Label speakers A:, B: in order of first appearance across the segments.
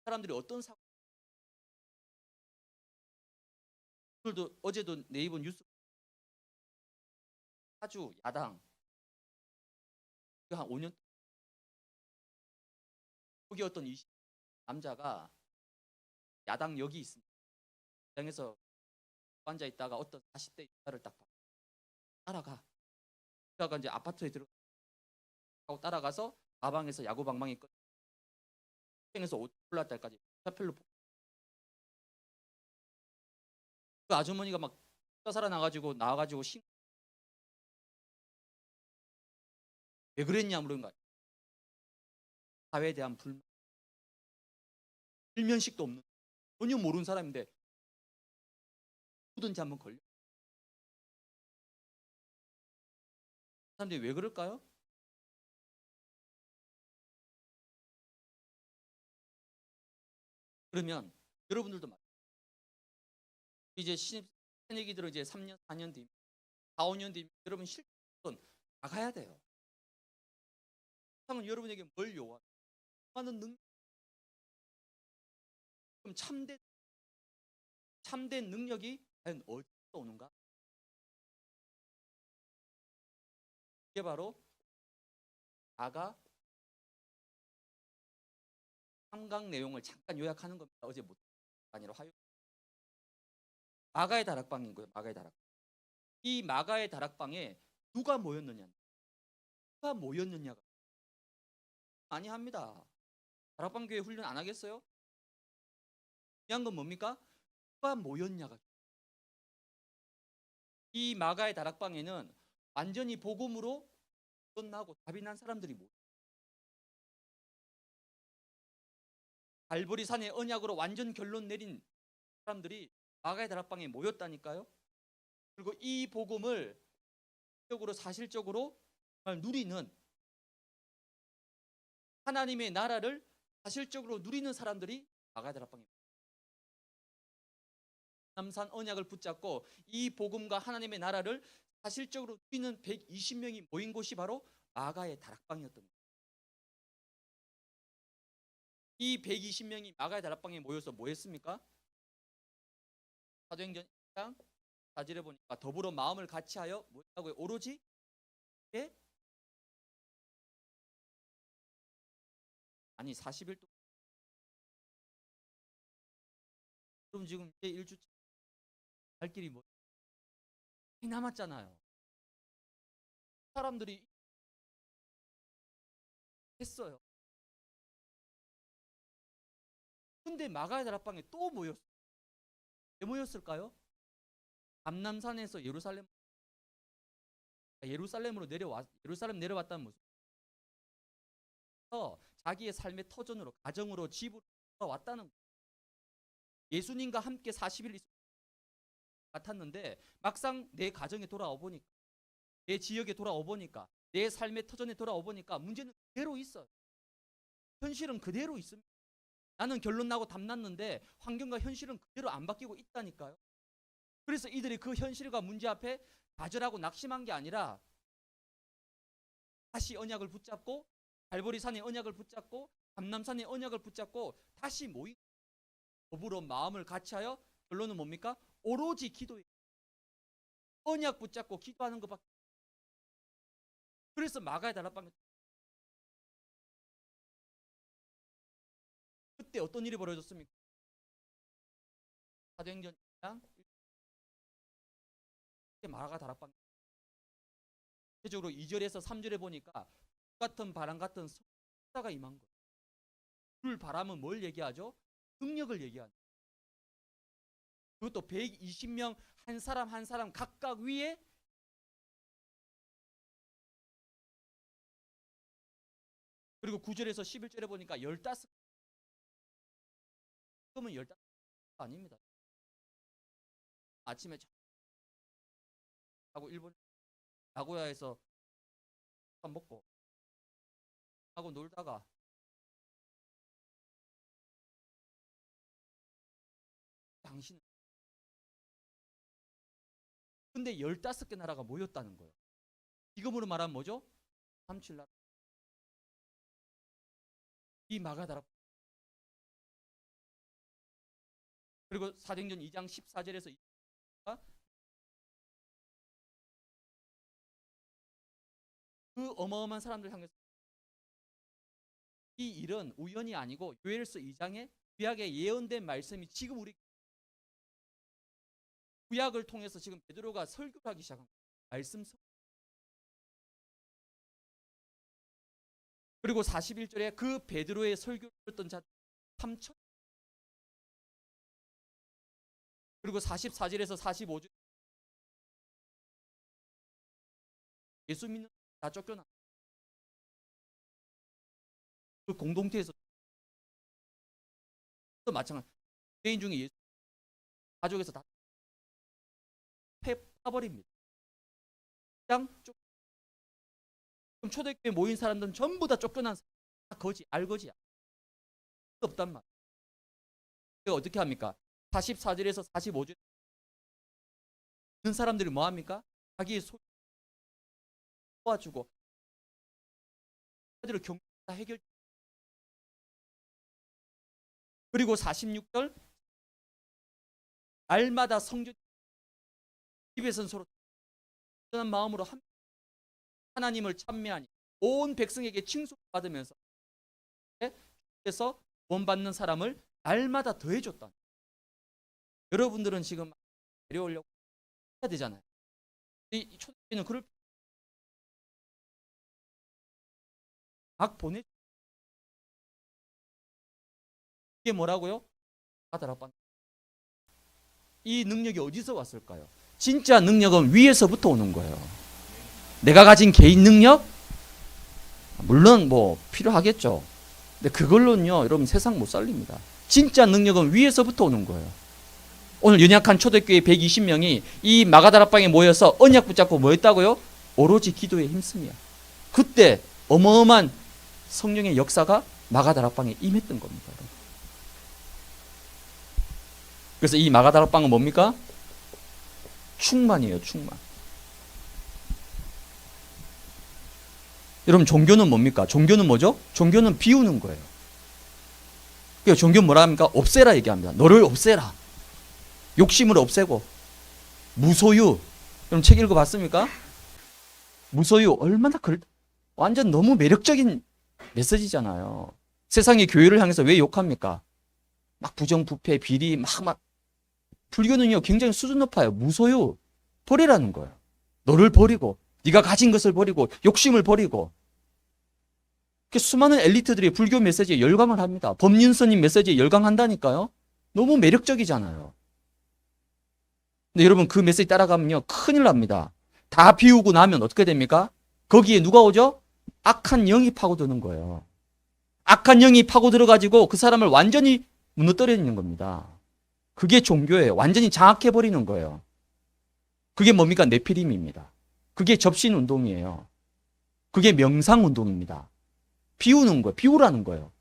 A: 사람들이 어떤 사고, 오늘도 어제도 네이버 뉴스 파주 야당 한 5년 거기 어떤 20 남자가 야당 여기 있습니다. 야당에서 앉아 있다가 어떤 40대 여자를 딱 따라가. 그러다가 이제 아파트에 들어가고 따라가서 가방에서 야구 방망이 꺼 에서 옷 올라갈 때까지 차별로 그 아주머니가 막 살아나가지고 나와가지고 왜 그랬냐 물은 거야. 사회에 대한 불만, 일면식도 없는 전혀 모르는 사람인데 누구든지 한번 걸려. 사람들이 왜 그럴까요? 그러면 여러분들도 이제 신입 새내기들은 이제 3년, 4년 뒤, 4, 5년 뒤 여러분 실전 나가야 돼요. 세상은 여러분에게 뭘 요구하는 능력, 그럼 참된 능력이 과연 어디서 오는가? 이게 바로 아가 3강 내용을 잠깐 요약하는 겁니다. 어제 못 아니라 화요. 마가의 다락방인 거예요. 마가의 다락방. 이 마가의 다락방에 누가 모였느냐? 누가 모였느냐가 많이 합니다. 다락방 교회 훈련 안 하겠어요? 중요한 건 뭡니까? 누가 모였냐가. 이 마가의 다락방에는 완전히 복음으로 끝나고 답이 난 사람들이 모여. 갈보리 산의 언약으로 완전 결론 내린 사람들이 마가의 다락방에 모였다니까요. 그리고 이 복음을 사실적으로 누리는, 하나님의 나라를 사실적으로 누리는 사람들이 마가의 다락방에 남산 언약을 붙잡고 이 복음과 하나님의 나라를 사실적으로 누리는 120명이 모인 곳이 바로 마가의 다락방이었던 거예요. 이 120명이 마가의 다락방에 모여서 뭐 했습니까? 사도행전 1장 4절에 보니까 더불어 마음을 같이하여 뭐라고요? 오로지 예? 아니 40일 동안. 그럼 지금 이제 1주 갈 길이 뭐 남았잖아요. 사람들이 했어요. 근데 마가의 다락방에 또 모였어요. 왜 모였을까요? 감남산에서 예루살렘으로 예루살렘 내려왔다는 모습. 자기의 삶의 터전으로, 가정으로, 집으로 왔다는 거예요. 예수님과 함께 40일 있을 것 같았는데 막상 내 가정에 돌아와 보니까, 내 지역에 돌아와 보니까, 내 삶의 터전에 돌아와 보니까 문제는 그대로 있어요. 현실은 그대로 있습니다. 나는 결론 나고 답 났는데 환경과 현실은 그대로 안 바뀌고 있다니까요. 그래서 이들이 그 현실과 문제 앞에 좌절하고 낙심한 게 아니라 다시 언약을 붙잡고, 갈보리산의 언약을 붙잡고, 감남산의 언약을 붙잡고 다시 모인, 더불어 마음을 같이하여, 결론은 뭡니까? 오로지 기도예요. 언약 붙잡고 기도하는 것밖에. 그래서 마가의 다락방에 그때 어떤 일이 벌어졌습니까? 사도행전 1장 마가 다락방, 대적으로 2절에서 3절에 보니까 같은 바람 같은 성사가 임한 거예요. 불 바람은 뭘 얘기하죠? 능력을 얘기하죠. 그것도 120명 한 사람 한 사람 각각 위에, 그리고 9절에서 11절에 보니까 15, 그러면 15 아닙니다. 아침에 하고 일본 나고야에서 밥 먹고 하고 놀다가 당신, 근데 15개 나라가 모였다는 거예요. 지금으로 말하면 뭐죠? 37나라. 이 마가다락 그리고 사도행전 2장 14절에서 그 어마어마한 사람들 향해서 이 일은 우연이 아니고 요엘서 2장에 구약에 예언된 말씀이 지금 우리 구약을 통해서 지금 베드로가 설교를 하기 시작한 거예요. 말씀 설. 그리고 41절에 그 베드로의 설교를 듣던 자 3천. 그리고 44절에서 45절 예수 믿는 다 쫓겨나. 그 공동체에서 또 마찬가지. 개인 중에 예수 가족에서 다 파버립니다. 그냥 그럼 초대교회 모인 사람들은 전부 다 쫓겨난 사람, 다 거지, 알거지야. 없단 말이야. 그래서 어떻게 합니까? 44절에서 45절 있는 사람들이 뭐 합니까? 자기의 소유 도와주고 경제 다 해결. 그리고 46절 날마다 성전 집에서는 서로 편한 마음으로 하나님을 찬미하니 온 백성에게 칭송을 받으면서 그래서 구원받는 사람을 날마다 더해줬다. 여러분들은 지금 데려오려고 해야 되잖아요. 이 초대교회는 그럴 막 보내. 이게 뭐라고요? 이 능력이 어디서 왔을까요? 진짜 능력은 위에서부터 오는 거예요. 내가 가진 개인 능력? 물론 뭐 필요하겠죠. 근데 그걸로는요, 여러분 세상 못 살립니다. 진짜 능력은 위에서부터 오는 거예요. 오늘 연약한 초대교회 120명이 이 마가다락방에 모여서 언약 붙잡고 뭐 했다고요? 오로지 기도에 힘쓰며. 그때 어마어마한 성령의 역사가 마가다락방에 임했던 겁니다. 그래서 이 마가다락방은 뭡니까? 충만이에요, 충만. 여러분, 종교는 뭡니까? 종교는 뭐죠? 종교는 비우는 거예요. 그러니까 종교는 뭐라 합니까? 없애라 얘기합니다. 너를 없애라. 욕심을 없애고. 무소유. 여러분, 책 읽어봤습니까? 무소유. 얼마나 완전 너무 매력적인 메시지잖아요. 세상의 교회를 향해서 왜 욕합니까? 막 부정부패, 비리, 막. 불교는요, 굉장히 수준 높아요. 무소유. 버리라는 거예요. 너를 버리고, 네가 가진 것을 버리고, 욕심을 버리고. 수많은 엘리트들이 불교 메시지에 열광을 합니다. 법륜스님 메시지에 열광한다니까요. 너무 매력적이잖아요. 근데 여러분, 그 메시지 따라가면요, 큰일 납니다. 다 비우고 나면 어떻게 됩니까? 거기에 누가 오죠? 악한 영이 파고드는 거예요. 악한 영이 파고들어가지고 그 사람을 완전히 무너뜨리는 겁니다. 그게 종교예요. 완전히 장악해버리는 거예요. 그게 뭡니까? 네피림입니다. 그게 접신운동이에요. 그게 명상운동입니다. 비우는 거예요. 비우라는 거예요.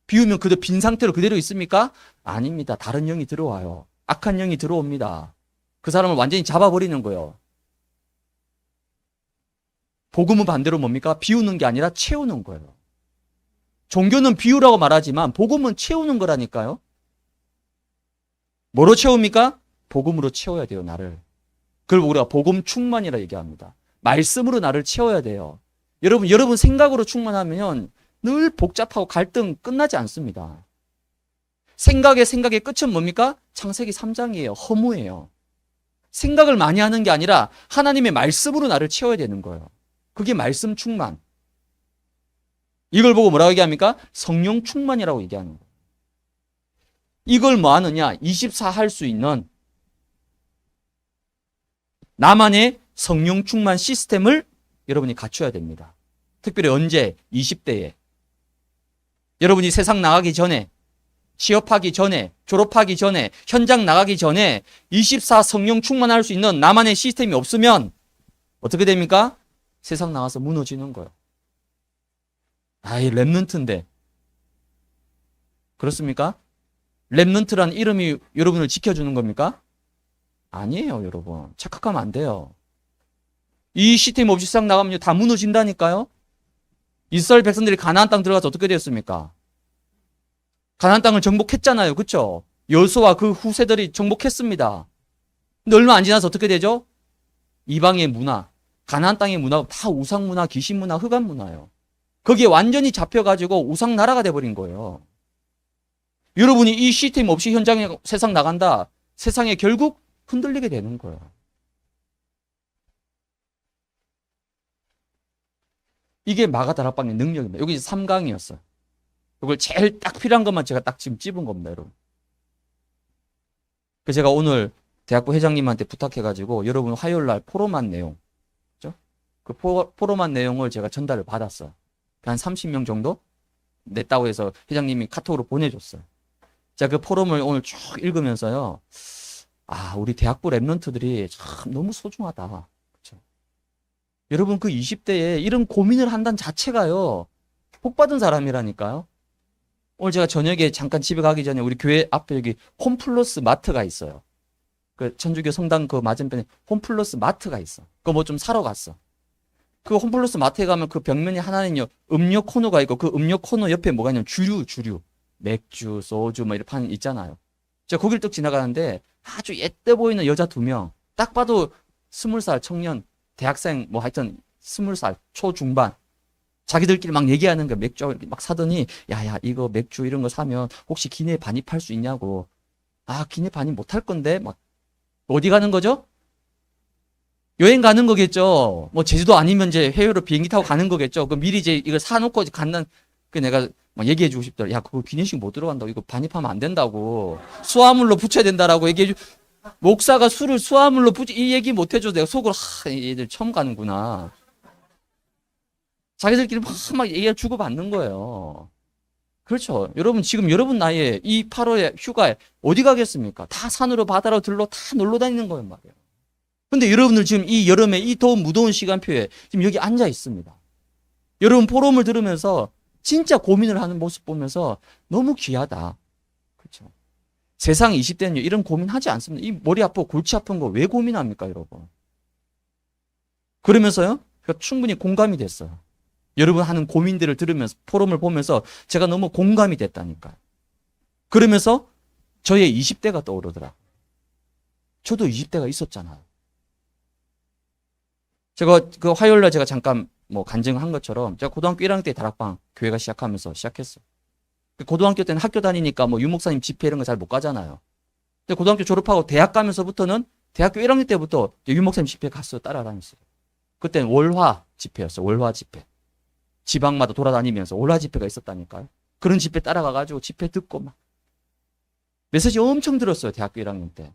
A: 비우면 그대로 빈 상태로 그대로 있습니까? 아닙니다. 다른 영이 들어와요. 악한 영이 들어옵니다. 그 사람을 완전히 잡아버리는 거예요. 복음은 반대로 뭡니까? 비우는 게 아니라 채우는 거예요. 종교는 비우라고 말하지만 복음은 채우는 거라니까요. 뭐로 채웁니까? 복음으로 채워야 돼요, 나를. 그걸 우리가 복음 충만이라 얘기합니다. 말씀으로 나를 채워야 돼요. 여러분 생각으로 충만하면 늘 복잡하고 갈등 끝나지 않습니다. 생각의 끝은 뭡니까? 창세기 3장이에요. 허무예요. 생각을 많이 하는 게 아니라 하나님의 말씀으로 나를 채워야 되는 거예요. 그게 말씀 충만. 이걸 보고 뭐라고 얘기합니까? 성령 충만이라고 얘기하는 거예요. 이걸 뭐 하느냐? 24 할 수 있는 나만의 성령 충만 시스템을 여러분이 갖춰야 됩니다. 특별히 언제? 20대에. 여러분이 세상 나가기 전에, 취업하기 전에, 졸업하기 전에, 현장 나가기 전에 24 성령 충만할 수 있는 나만의 시스템이 없으면 어떻게 됩니까? 세상 나가서 무너지는 거예요. 아이, 랩런트인데. 그렇습니까? 랩런트란 이름이 여러분을 지켜주는 겁니까? 아니에요, 여러분. 착각하면 안 돼요. 이 시스템 없이 세상 나가면 다 무너진다니까요. 이스라엘 백성들이 가나안 땅 들어가서 어떻게 되었습니까? 가나안 땅을 정복했잖아요. 그렇죠? 여호수아와 그 후세들이 정복했습니다. 근데 얼마 안 지나서 어떻게 되죠? 이방의 문화, 가나안 땅의 문화 다 우상 문화, 귀신 문화, 흑암 문화예요. 거기에 완전히 잡혀가지고 우상 나라가 돼버린 거예요. 여러분이 이 시스템 없이 현장에 세상 나간다. 세상에 결국 흔들리게 되는 거예요. 이게 마가다락방의 능력입니다. 여기 3강이었어요. 이걸 제일 딱 필요한 것만 제가 딱 지금 찝은 겁니다, 여러분. 그래서 제가 오늘 대학부 회장님한테 부탁해가지고 여러분 화요일 날 포럼한 내용, 그죠? 그 포럼한 내용을 제가 전달을 받았어요. 한 30명 정도 냈다고 해서 회장님이 카톡으로 보내줬어요. 제가 그 포럼을 오늘 쭉 읽으면서요. 아, 우리 대학부 랩런트들이 참 너무 소중하다. 그렇죠? 여러분 그 20대에 이런 고민을 한다는 자체가요. 복받은 사람이라니까요. 오늘 제가 저녁에 잠깐 집에 가기 전에 우리 교회 앞에 여기 홈플러스 마트가 있어요. 그 천주교 성당 그 맞은편에 홈플러스 마트가 있어. 그거 뭐 좀 사러 갔어. 그 홈플러스 마트에 가면 그 벽면이 하나는요 음료 코너가 있고 그 음료 코너 옆에 뭐가 있냐면 주류 맥주, 소주 뭐 이런 판 있잖아요. 제가 거기를 딱 지나가는데 아주 옛때 보이는 여자 2명. 딱 봐도 20살 청년, 대학생 뭐 하여튼 20살 초중반. 자기들끼리 막 얘기하는 거 맥주 막 사더니 야야 이거 맥주 이런 거 사면 혹시 기내 반입할 수 있냐고. 아 기내 반입 못할 건데 막 어디 가는 거죠? 여행 가는 거겠죠. 뭐 제주도 아니면 이제 해외로 비행기 타고 가는 거겠죠. 그 미리 이제 이걸 사놓고 간다는 그 내가 막 얘기해 주고 싶더라. 야 그거 기내식 못 들어간다고 이거 반입하면 안 된다고. 수화물로 붙여야 된다라고 얘기해 주. 목사가 술을 수화물로 붙이 이 얘기 못 해줘도 내가 속으로 얘들 처음 가는구나. 자기들끼리 막 얘기를 주고받는 거예요. 그렇죠. 여러분 지금 여러분 나이에 이 8월에 휴가에 어디 가겠습니까? 다 산으로 바다로 들로 다 놀러 다니는 거예요 말이에요. 근데 여러분들 지금 이 여름에 이 더운 무더운 시간표에 지금 여기 앉아 있습니다. 여러분 포럼을 들으면서 진짜 고민을 하는 모습 보면서 너무 귀하다. 그렇죠. 세상 20대는요 이런 고민하지 않습니다. 이 머리 아프고 골치 아픈 거 왜 고민합니까 여러분? 그러면서요 충분히 공감이 됐어요. 여러분 하는 고민들을 들으면서 포럼을 보면서 제가 너무 공감이 됐다니까요. 그러면서 저의 20대가 떠오르더라. 저도 20대가 있었잖아요. 제가 그 화요일날 제가 잠깐 뭐 간증한 것처럼 제가 고등학교 1학년 때 다락방 교회가 시작하면서 시작했어요. 고등학교 때는 학교 다니니까 뭐 유목사님 집회 이런 거 잘 못 가잖아요. 근데 고등학교 졸업하고 대학 가면서부터는 대학교 1학년 때부터 유목사님 집회 갔어요. 따라다녔어요. 그때는 월화 집회였어요. 월화 집회. 지방마다 돌아다니면서 월화 집회가 있었다니까요. 그런 집회 따라가가지고 집회 듣고 막 메시지 엄청 들었어요. 대학교 1학년 때.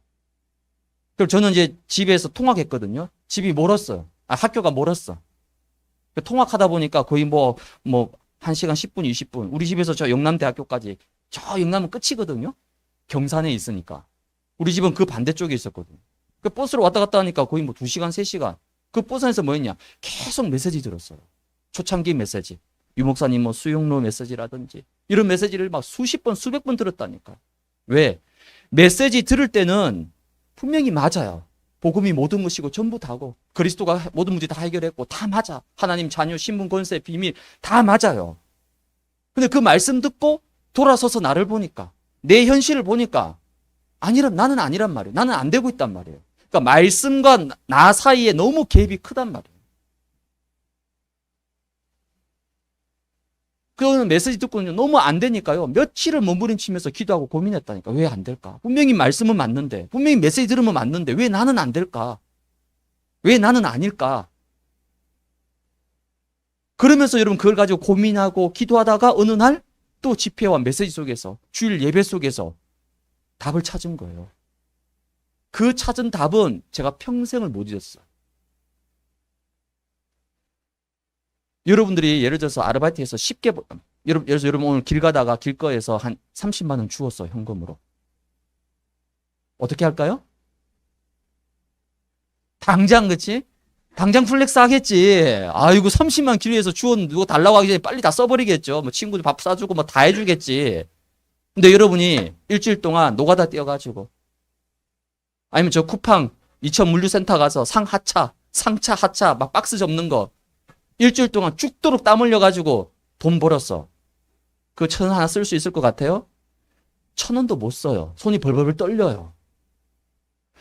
A: 그럼 저는 이제 집에서 통학했거든요. 집이 멀었어요. 학교가 멀었어. 통학하다 보니까 거의 뭐 1시간 10분, 20분. 우리 집에서 저 영남대학교까지 저 영남은 끝이거든요. 경산에 있으니까. 우리 집은 그 반대쪽에 있었거든요. 그 버스로 왔다 갔다 하니까 거의 뭐 2시간, 3시간. 그 버스 안에서 뭐 했냐? 계속 메시지 들었어요. 초창기 메시지. 유목사님 뭐 수용로 메시지라든지 이런 메시지를 막 수십 번, 수백 번 들었다니까. 왜? 메시지 들을 때는 분명히 맞아요. 복음이 모든 것이고 전부 다고 그리스도가 모든 문제 다 해결했고 다 맞아. 하나님 자녀 신분 권세 비밀 다 맞아요. 근데 그 말씀 듣고 돌아서서 나를 보니까 내 현실을 보니까 나는 아니란 말이에요. 나는 안 되고 있단 말이에요. 그러니까 말씀과 나 사이에 너무 갭이 크단 말이에요. 그거는 메시지 듣고는 너무 안 되니까요. 며칠을 몸부림치면서 기도하고 고민했다니까. 왜 안 될까? 분명히 말씀은 맞는데, 분명히 메시지 들으면 맞는데 왜 나는 안 될까? 왜 나는 아닐까? 그러면서 여러분 그걸 가지고 고민하고 기도하다가 어느 날 또 집회와 메시지 속에서 주일 예배 속에서 답을 찾은 거예요. 그 찾은 답은 제가 평생을 못 잊었어요. 여러분들이 예를 들어서 아르바이트해서 쉽게 예를 들어서 여러분 오늘 길 가다가 길거리에서 한 30만 원 주었어 현금으로. 어떻게 할까요? 당장 그치? 당장 플렉스 하겠지. 아이고 30만 길에서 주었는데 누가 달라고 하기 전에 빨리 다 써버리겠죠. 뭐 친구들 밥 사주고 뭐 다 해주겠지. 근데 여러분이 일주일 동안 노가다 뛰어가지고 아니면 저 쿠팡 이천 물류센터 가서 상차 하차 막 박스 접는 거 일주일 동안 죽도록 땀 흘려가지고 돈 벌었어. 그 1,000원 하나 쓸 수 있을 것 같아요? 1,000원도 못 써요. 손이 벌벌 떨려요.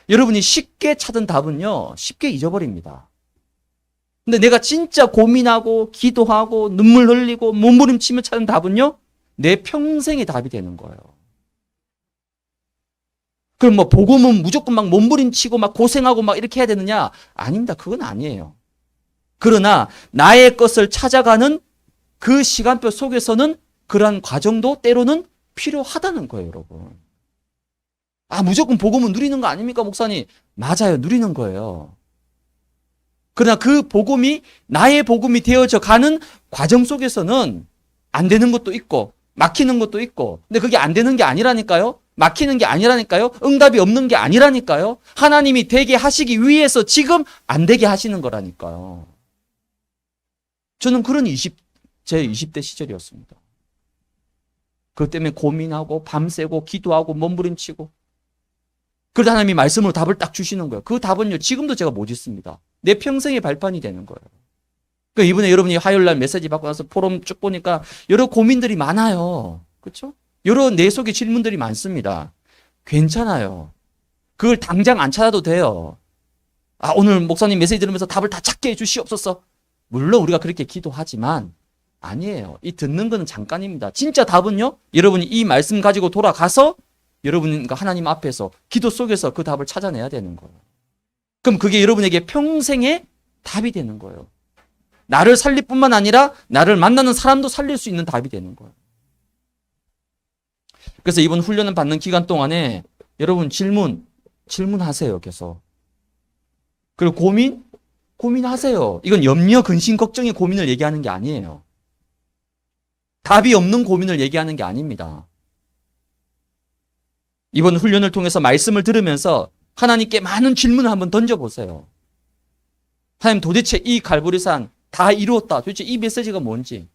A: 여러분이 쉽게 찾은 답은요, 쉽게 잊어버립니다. 근데 내가 진짜 고민하고 기도하고 눈물 흘리고 몸부림치며 찾은 답은요, 내 평생의 답이 되는 거예요. 그럼 뭐 복음은 무조건 막 몸부림치고 막 고생하고 막 이렇게 해야 되느냐? 아닙니다. 그건 아니에요. 그러나 나의 것을 찾아가는 그 시간표 속에서는 그러한 과정도 때로는 필요하다는 거예요, 여러분. 아, 무조건 복음은 누리는 거 아닙니까, 목사님? 맞아요, 누리는 거예요. 그러나 그 복음이 나의 복음이 되어져 가는 과정 속에서는 안 되는 것도 있고 막히는 것도 있고, 근데 그게 안 되는 게 아니라니까요. 막히는 게 아니라니까요. 응답이 없는 게 아니라니까요. 하나님이 되게 하시기 위해서 지금 안 되게 하시는 거라니까요. 저는 그런 제 20대 시절이었습니다. 그것 때문에 고민하고 밤새고 기도하고 몸부림치고, 그러다 하나님이 말씀으로 답을 딱 주시는 거예요. 그 답은요, 지금도 제가 못 잊습니다. 내 평생의 발판이 되는 거예요. 그러니까 이번에 여러분이 화요일날 메시지 받고 나서 포럼 쭉 보니까 여러 고민들이 많아요. 그렇죠? 여러 내 속에 질문들이 많습니다. 괜찮아요. 그걸 당장 안 찾아도 돼요. 아, 오늘 목사님 메시지 들으면서 답을 다 찾게 해주시옵소서. 물론 우리가 그렇게 기도하지만 아니에요. 이 듣는 거는 잠깐입니다. 진짜 답은요, 여러분이 이 말씀 가지고 돌아가서 여러분과 하나님 앞에서 기도 속에서 그 답을 찾아내야 되는 거예요. 그럼 그게 여러분에게 평생의 답이 되는 거예요. 나를 살릴 뿐만 아니라 나를 만나는 사람도 살릴 수 있는 답이 되는 거예요. 그래서 이번 훈련을 받는 기간 동안에 여러분 질문하세요, 계속. 그리고 고민하세요. 이건 염려, 근심, 걱정의 고민을 얘기하는 게 아니에요. 답이 없는 고민을 얘기하는 게 아닙니다. 이번 훈련을 통해서 말씀을 들으면서 하나님께 많은 질문을 한번 던져보세요. 하나님, 도대체 이 갈보리산 다 이루었다. 도대체 이 메시지가 뭔지.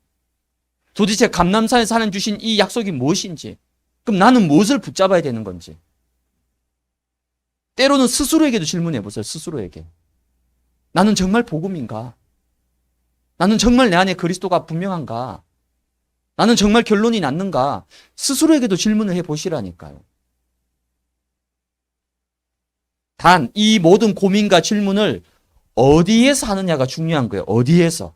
A: 도대체 감람산에서 하나님 주신 이 약속이 무엇인지. 그럼 나는 무엇을 붙잡아야 되는 건지. 때로는 스스로에게도 질문해보세요. 스스로에게. 나는 정말 복음인가? 나는 정말 내 안에 그리스도가 분명한가? 나는 정말 결론이 났는가? 스스로에게도 질문을 해보시라니까요. 단 이 모든 고민과 질문을 어디에서 하느냐가 중요한 거예요. 어디에서.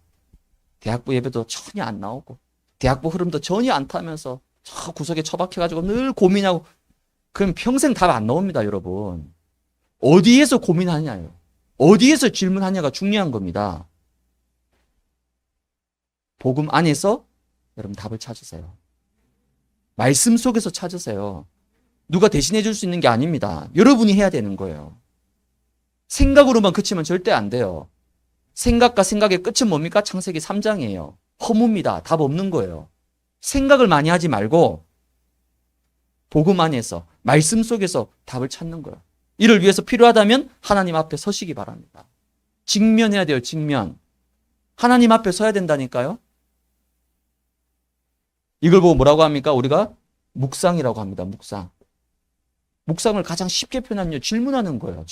A: 대학부 예배도 전혀 안 나오고 대학부 흐름도 전혀 안 타면서 저 구석에 처박혀가지고 늘 고민하고, 그럼 평생 답 안 나옵니다, 여러분. 어디에서 고민하냐요. 어디에서 질문하냐가 중요한 겁니다. 복음 안에서 여러분 답을 찾으세요. 말씀 속에서 찾으세요. 누가 대신해 줄 수 있는 게 아닙니다. 여러분이 해야 되는 거예요. 생각으로만 그치면 절대 안 돼요. 생각과 생각의 끝은 뭡니까? 창세기 3장이에요. 허무입니다. 답 없는 거예요. 생각을 많이 하지 말고 복음 안에서, 말씀 속에서 답을 찾는 거예요. 이를 위해서 필요하다면 하나님 앞에 서시기 바랍니다. 직면해야 돼요, 직면. 하나님 앞에 서야 된다니까요. 이걸 보고 뭐라고 합니까? 우리가 묵상이라고 합니다. 묵상. 묵상을 가장 쉽게 표현하면요, 질문하는 거예요.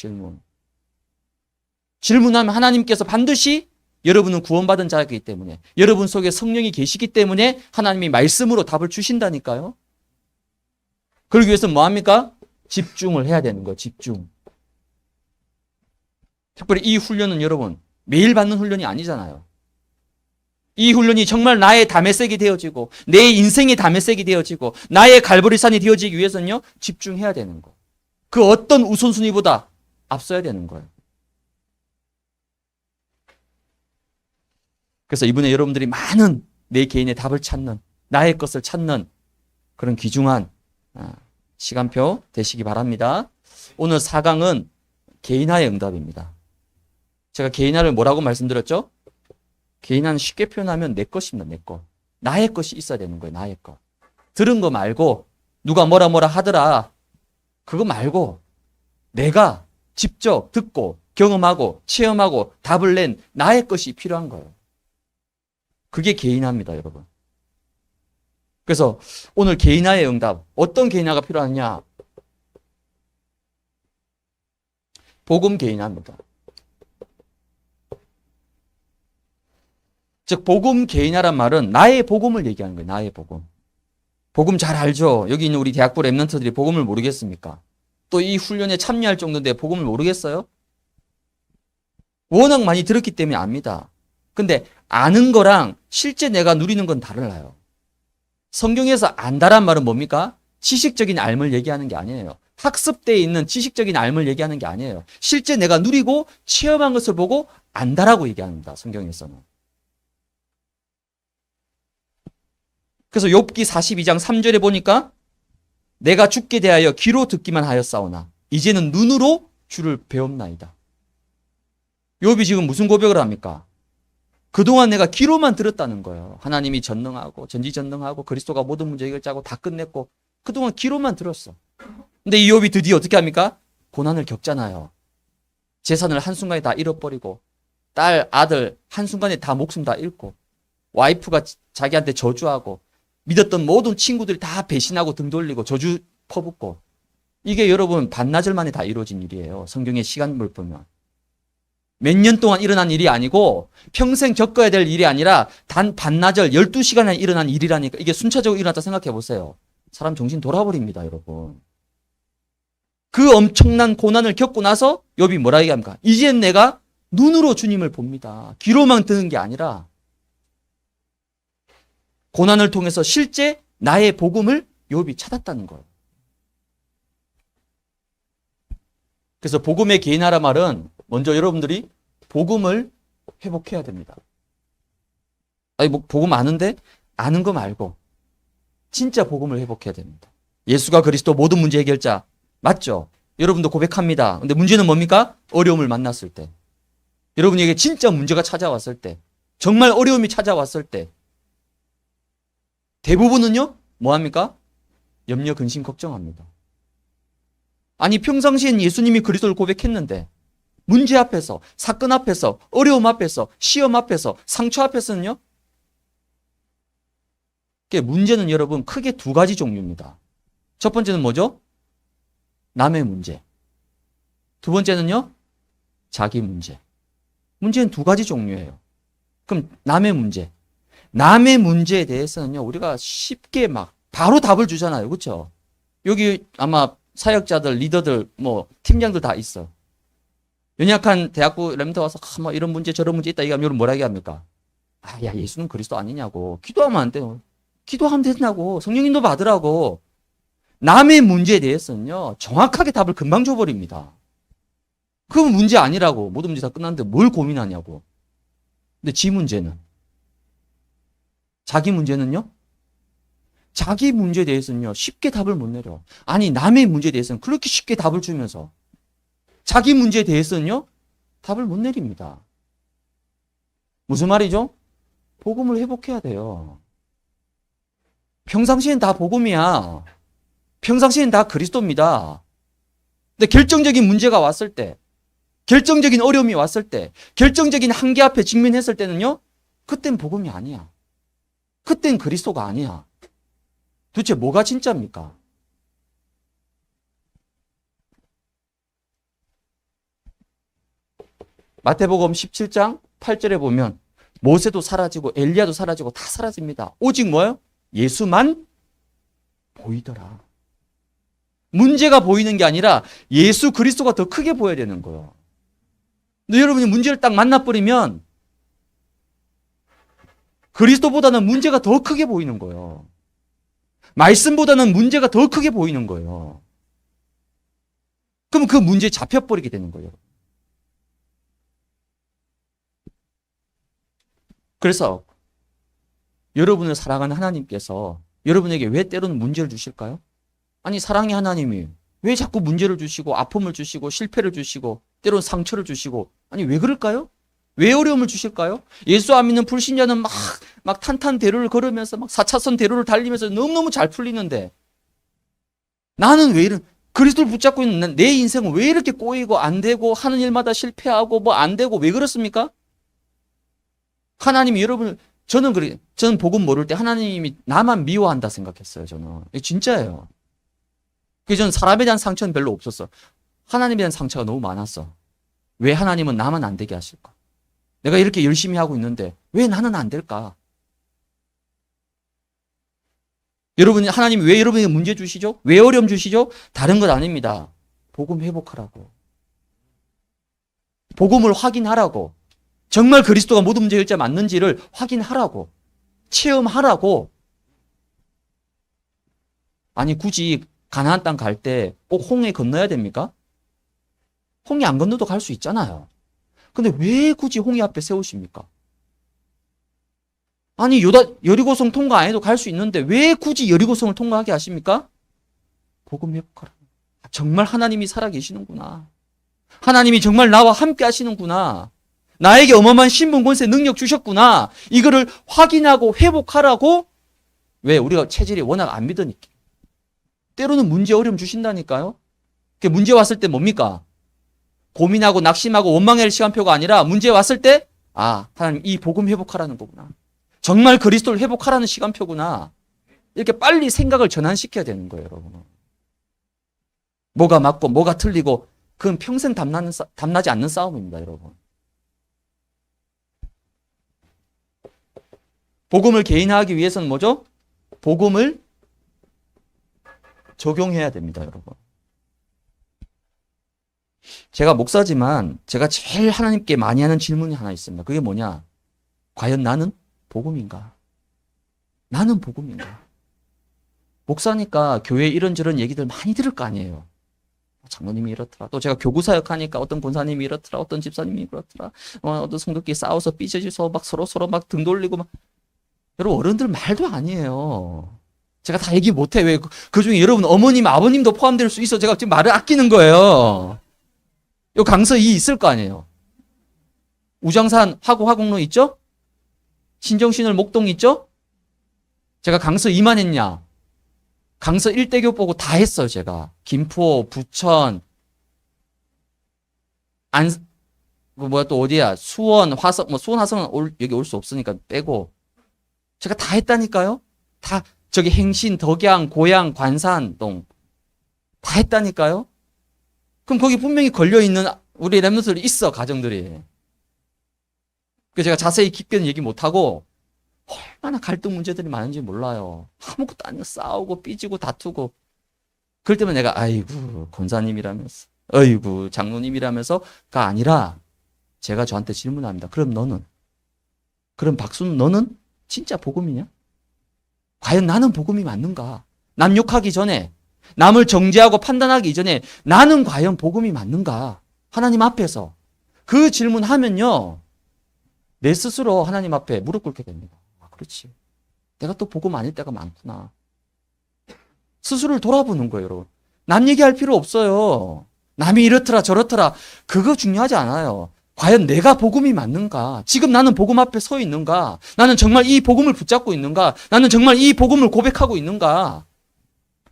A: 질문하면 하나님께서 반드시, 여러분은 구원받은 자이기 때문에, 여러분 속에 성령이 계시기 때문에 하나님이 말씀으로 답을 주신다니까요. 그러기 위해서 뭐 합니까? 집중을 해야 되는 거예요. 집중. 특별히 이 훈련은 여러분 매일 받는 훈련이 아니잖아요. 이 훈련이 정말 나의 담에색이 되어지고 내 인생의 담에색이 되어지고 나의 갈보리산이 되어지기 위해서는요, 집중해야 되는 거. 그 어떤 우선순위보다 앞서야 되는 거예요. 그래서 이번에 여러분들이 많은 내 개인의 답을 찾는, 나의 것을 찾는 그런 귀중한 시간표 되시기 바랍니다. 오늘 4강은 개인화의 응답입니다. 제가 개인화를 뭐라고 말씀드렸죠? 개인화는 쉽게 표현하면 내 것입니다. 내 것. 나의 것이 있어야 되는 거예요. 나의 것. 들은 거 말고 누가 뭐라 하더라, 그거 말고 내가 직접 듣고 경험하고 체험하고 답을 낸 나의 것이 필요한 거예요. 그게 개인화입니다, 여러분. 그래서 오늘 개인화의 응답, 어떤 개인화가 필요하냐? 복음 개인화입니다. 즉 복음 개인화란 말은 나의 복음을 얘기하는 거예요. 나의 복음. 복음 잘 알죠? 여기 있는 우리 대학부 랩런트들이 복음을 모르겠습니까? 또 이 훈련에 참여할 정도인데 복음을 모르겠어요? 워낙 많이 들었기 때문에 압니다. 근데 아는 거랑 실제 내가 누리는 건 달라요. 성경에서 안다란 말은 뭡니까? 지식적인 알을 얘기하는 게 아니에요. 학습대에 있는 지식적인 알을 얘기하는 게 아니에요. 실제 내가 누리고 체험한 것을 보고 안다라고 얘기합니다. 성경에서는. 그래서 욥기 42장 3절에 보니까 내가 죽게 대하여 귀로 듣기만 하였사오나 이제는 눈으로 주를 배움나이다. 욥이 지금 무슨 고백을 합니까? 그동안 내가 귀로만 들었다는 거예요. 하나님이 전능하고 전지전능하고 그리스도가 모든 문제 해결자고 다 끝냈고 그동안 귀로만 들었어. 근데 이 욥이 드디어 어떻게 합니까? 고난을 겪잖아요. 재산을 한순간에 다 잃어버리고 딸, 아들 한순간에 다 목숨 다 잃고 와이프가 자기한테 저주하고 믿었던 모든 친구들이 다 배신하고 등 돌리고 저주 퍼붓고 이게 여러분 반나절 만에 다 이루어진 일이에요. 성경의 시간을 보면. 몇 년 동안 일어난 일이 아니고 평생 겪어야 될 일이 아니라 단 반나절 12시간에 일어난 일이라니까 이게 순차적으로 일어났다 생각해 보세요. 사람 정신 돌아버립니다, 여러분. 그 엄청난 고난을 겪고 나서 욥이 뭐라 얘기합니까? 이젠 내가 눈으로 주님을 봅니다. 귀로만 듣는 게 아니라 고난을 통해서 실제 나의 복음을 욥이 찾았다는 거예요. 그래서 복음의 개인하라 말은 먼저 여러분들이 복음을 회복해야 됩니다. 아니 뭐 복음 아는데 아는 거 말고 진짜 복음을 회복해야 됩니다. 예수가 그리스도 모든 문제 해결자 맞죠? 여러분도 고백합니다. 근데 문제는 뭡니까? 어려움을 만났을 때. 여러분에게 진짜 문제가 찾아왔을 때, 정말 어려움이 찾아왔을 때 대부분은요, 뭐합니까? 염려, 근심, 걱정합니다. 아니, 평상시엔 예수님이 그리스도를 고백했는데, 문제 앞에서, 사건 앞에서, 어려움 앞에서, 시험 앞에서, 상처 앞에서는요, 문제는 여러분 크게 두 가지 종류입니다. 첫 번째는 뭐죠? 남의 문제. 두 번째는요, 자기 문제. 문제는 두 가지 종류예요. 그럼 남의 문제. 남의 문제에 대해서는요, 우리가 쉽게 막 바로 답을 주잖아요. 그렇죠? 여기 아마 사역자들, 리더들, 뭐 팀장들 다 있어. 연약한 대학부 렘터 와서 뭐 이런 문제 저런 문제 있다 이거 하면 뭐라 얘기합니까? 아, 야, 예수는 그리스도 아니냐고. 기도하면 안 돼요. 기도하면 된다고. 성령 인도 받으라고. 남의 문제에 대해서는요, 정확하게 답을 금방 줘버립니다. 그건 문제 아니라고. 모든 문제 다 끝났는데 뭘 고민하냐고. 근데 지 문제는? 자기 문제는요? 자기 문제에 대해서는요, 쉽게 답을 못 내려. 아니, 남의 문제에 대해서는 그렇게 쉽게 답을 주면서 자기 문제에 대해서는요, 답을 못 내립니다. 무슨 말이죠? 복음을 회복해야 돼요. 평상시엔 다 복음이야. 평상시엔 다 그리스도입니다. 근데 결정적인 문제가 왔을 때, 결정적인 어려움이 왔을 때, 결정적인 한계 앞에 직면했을 때는요, 그땐 복음이 아니야. 그땐 그리스도가 아니야. 도대체 뭐가 진짜입니까? 마태복음 17장 8절에 보면 모세도 사라지고 엘리야도 사라지고 다 사라집니다. 오직 뭐예요? 예수만 보이더라. 문제가 보이는 게 아니라 예수 그리스도가 더 크게 보여야 되는 거예요. 근데 여러분이 문제를 딱 만나버리면 그리스도보다는 문제가 더 크게 보이는 거예요. 말씀보다는 문제가 더 크게 보이는 거예요. 그럼 그 문제에 잡혀버리게 되는 거예요. 그래서 여러분을 사랑하는 하나님께서 여러분에게 왜 때로는 문제를 주실까요? 아니, 사랑의 하나님이 왜 자꾸 문제를 주시고 아픔을 주시고 실패를 주시고 때로는 상처를 주시고 아니 왜 그럴까요? 왜 어려움을 주실까요? 예수 안 믿는 불신자는 막 탄탄대로를 걸으면서 막 4차선 대로를 달리면서 너무너무 잘 풀리는데 나는 왜 이런 그리스도를 붙잡고 있는 내 인생은 왜 이렇게 꼬이고 안 되고 하는 일마다 실패하고 뭐 안 되고 왜 그렇습니까? 하나님이 여러분을 저는 복음 모를 때 하나님이 나만 미워한다 생각했어요. 저는 진짜예요. 그래서 저는 사람에 대한 상처는 별로 없었어. 하나님에 대한 상처가 너무 많았어. 왜 하나님은 나만 안 되게 하실까? 내가 이렇게 열심히 하고 있는데 왜 나는 안 될까? 여러분이 하나님이 왜 여러분에게 문제 주시죠? 왜 어려움 주시죠? 다른 것 아닙니다. 복음 회복하라고. 복음을 확인하라고. 정말 그리스도가 모든 문제 해결자 맞는지를 확인하라고. 체험하라고. 아니 굳이 가나안 땅 갈 때 꼭 홍해 건너야 됩니까? 홍해 안 건너도 갈 수 있잖아요. 근데 왜 굳이 홍해 앞에 세우십니까? 아니 여리고성 통과 안 해도 갈 수 있는데 왜 굳이 여리고성을 통과하게 하십니까? 복음 회복하라. 정말 하나님이 살아계시는구나. 하나님이 정말 나와 함께 하시는구나. 나에게 어마어마한 신분, 권세, 능력 주셨구나. 이거를 확인하고 회복하라고. 왜? 우리가 체질이 워낙 안 믿으니까. 때로는 문제 어려움 주신다니까요. 문제 왔을 때 뭡니까? 고민하고 낙심하고 원망할 시간표가 아니라 문제 왔을 때 하나님 이 복음 회복하라는 거구나. 정말 그리스도를 회복하라는 시간표구나. 이렇게 빨리 생각을 전환시켜야 되는 거예요, 여러분. 뭐가 맞고 뭐가 틀리고 그건 평생 담나지 않는 싸움입니다, 여러분. 복음을 개인화하기 위해서는 뭐죠? 복음을 적용해야 됩니다, 여러분. 제가 목사지만 제가 제일 하나님께 많이 하는 질문이 하나 있습니다. 그게 뭐냐? 과연 나는 복음인가? 나는 복음인가? 목사니까 교회 이런저런 얘기들 많이 들을 거 아니에요. 장로님이 이렇더라. 또 제가 교구사역 하니까 어떤 권사님이 이렇더라. 어떤 집사님이 그렇더라. 어떤 성도끼리 싸워서 삐져져서 막 서로 막 등 돌리고 막. 여러분 어른들 말도 아니에요. 제가 다 얘기 못해. 왜? 그중에 여러분 어머님, 아버님도 포함될 수 있어. 제가 지금 말을 아끼는 거예요. 요 강서 2 있을 거 아니에요. 우장산 화곡로 있죠? 신정신을 목동 있죠? 제가 강서 2만 했냐? 강서 일대교 보고 다 했어요, 제가. 김포, 부천, 또 어디야? 수원, 화성, 수원, 화성은 여기 올 수 없으니까 빼고. 제가 다 했다니까요? 다, 저기 행신, 덕양, 고양, 관산동. 다 했다니까요? 그럼 거기 분명히 걸려있는 우리 랩런트들이 있어, 가정들이. 그 제가 자세히 깊게는 얘기 못하고, 얼마나 갈등 문제들이 많은지 몰라요. 아무것도 아니고 싸우고 삐지고 다투고. 그럴 때면 내가 아이고 권사님이라면서 아이고 장로님이라면서가 아니라 제가 저한테 질문합니다. 그럼 박수는 너는 진짜 복음이냐? 과연 나는 복음이 맞는가? 남 욕하기 전에 남을 정죄하고 판단하기 이전에 나는 과연 복음이 맞는가? 하나님 앞에서 그 질문하면요 내 스스로 하나님 앞에 무릎 꿇게 됩니다. 그렇지. 내가 또 복음 아닐 때가 많구나. 스스로를 돌아보는 거예요, 여러분. 남 얘기할 필요 없어요. 남이 이렇더라 저렇더라. 그거 중요하지 않아요. 과연 내가 복음이 맞는가? 지금 나는 복음 앞에 서 있는가? 나는 정말 이 복음을 붙잡고 있는가? 나는 정말 이 복음을 고백하고 있는가?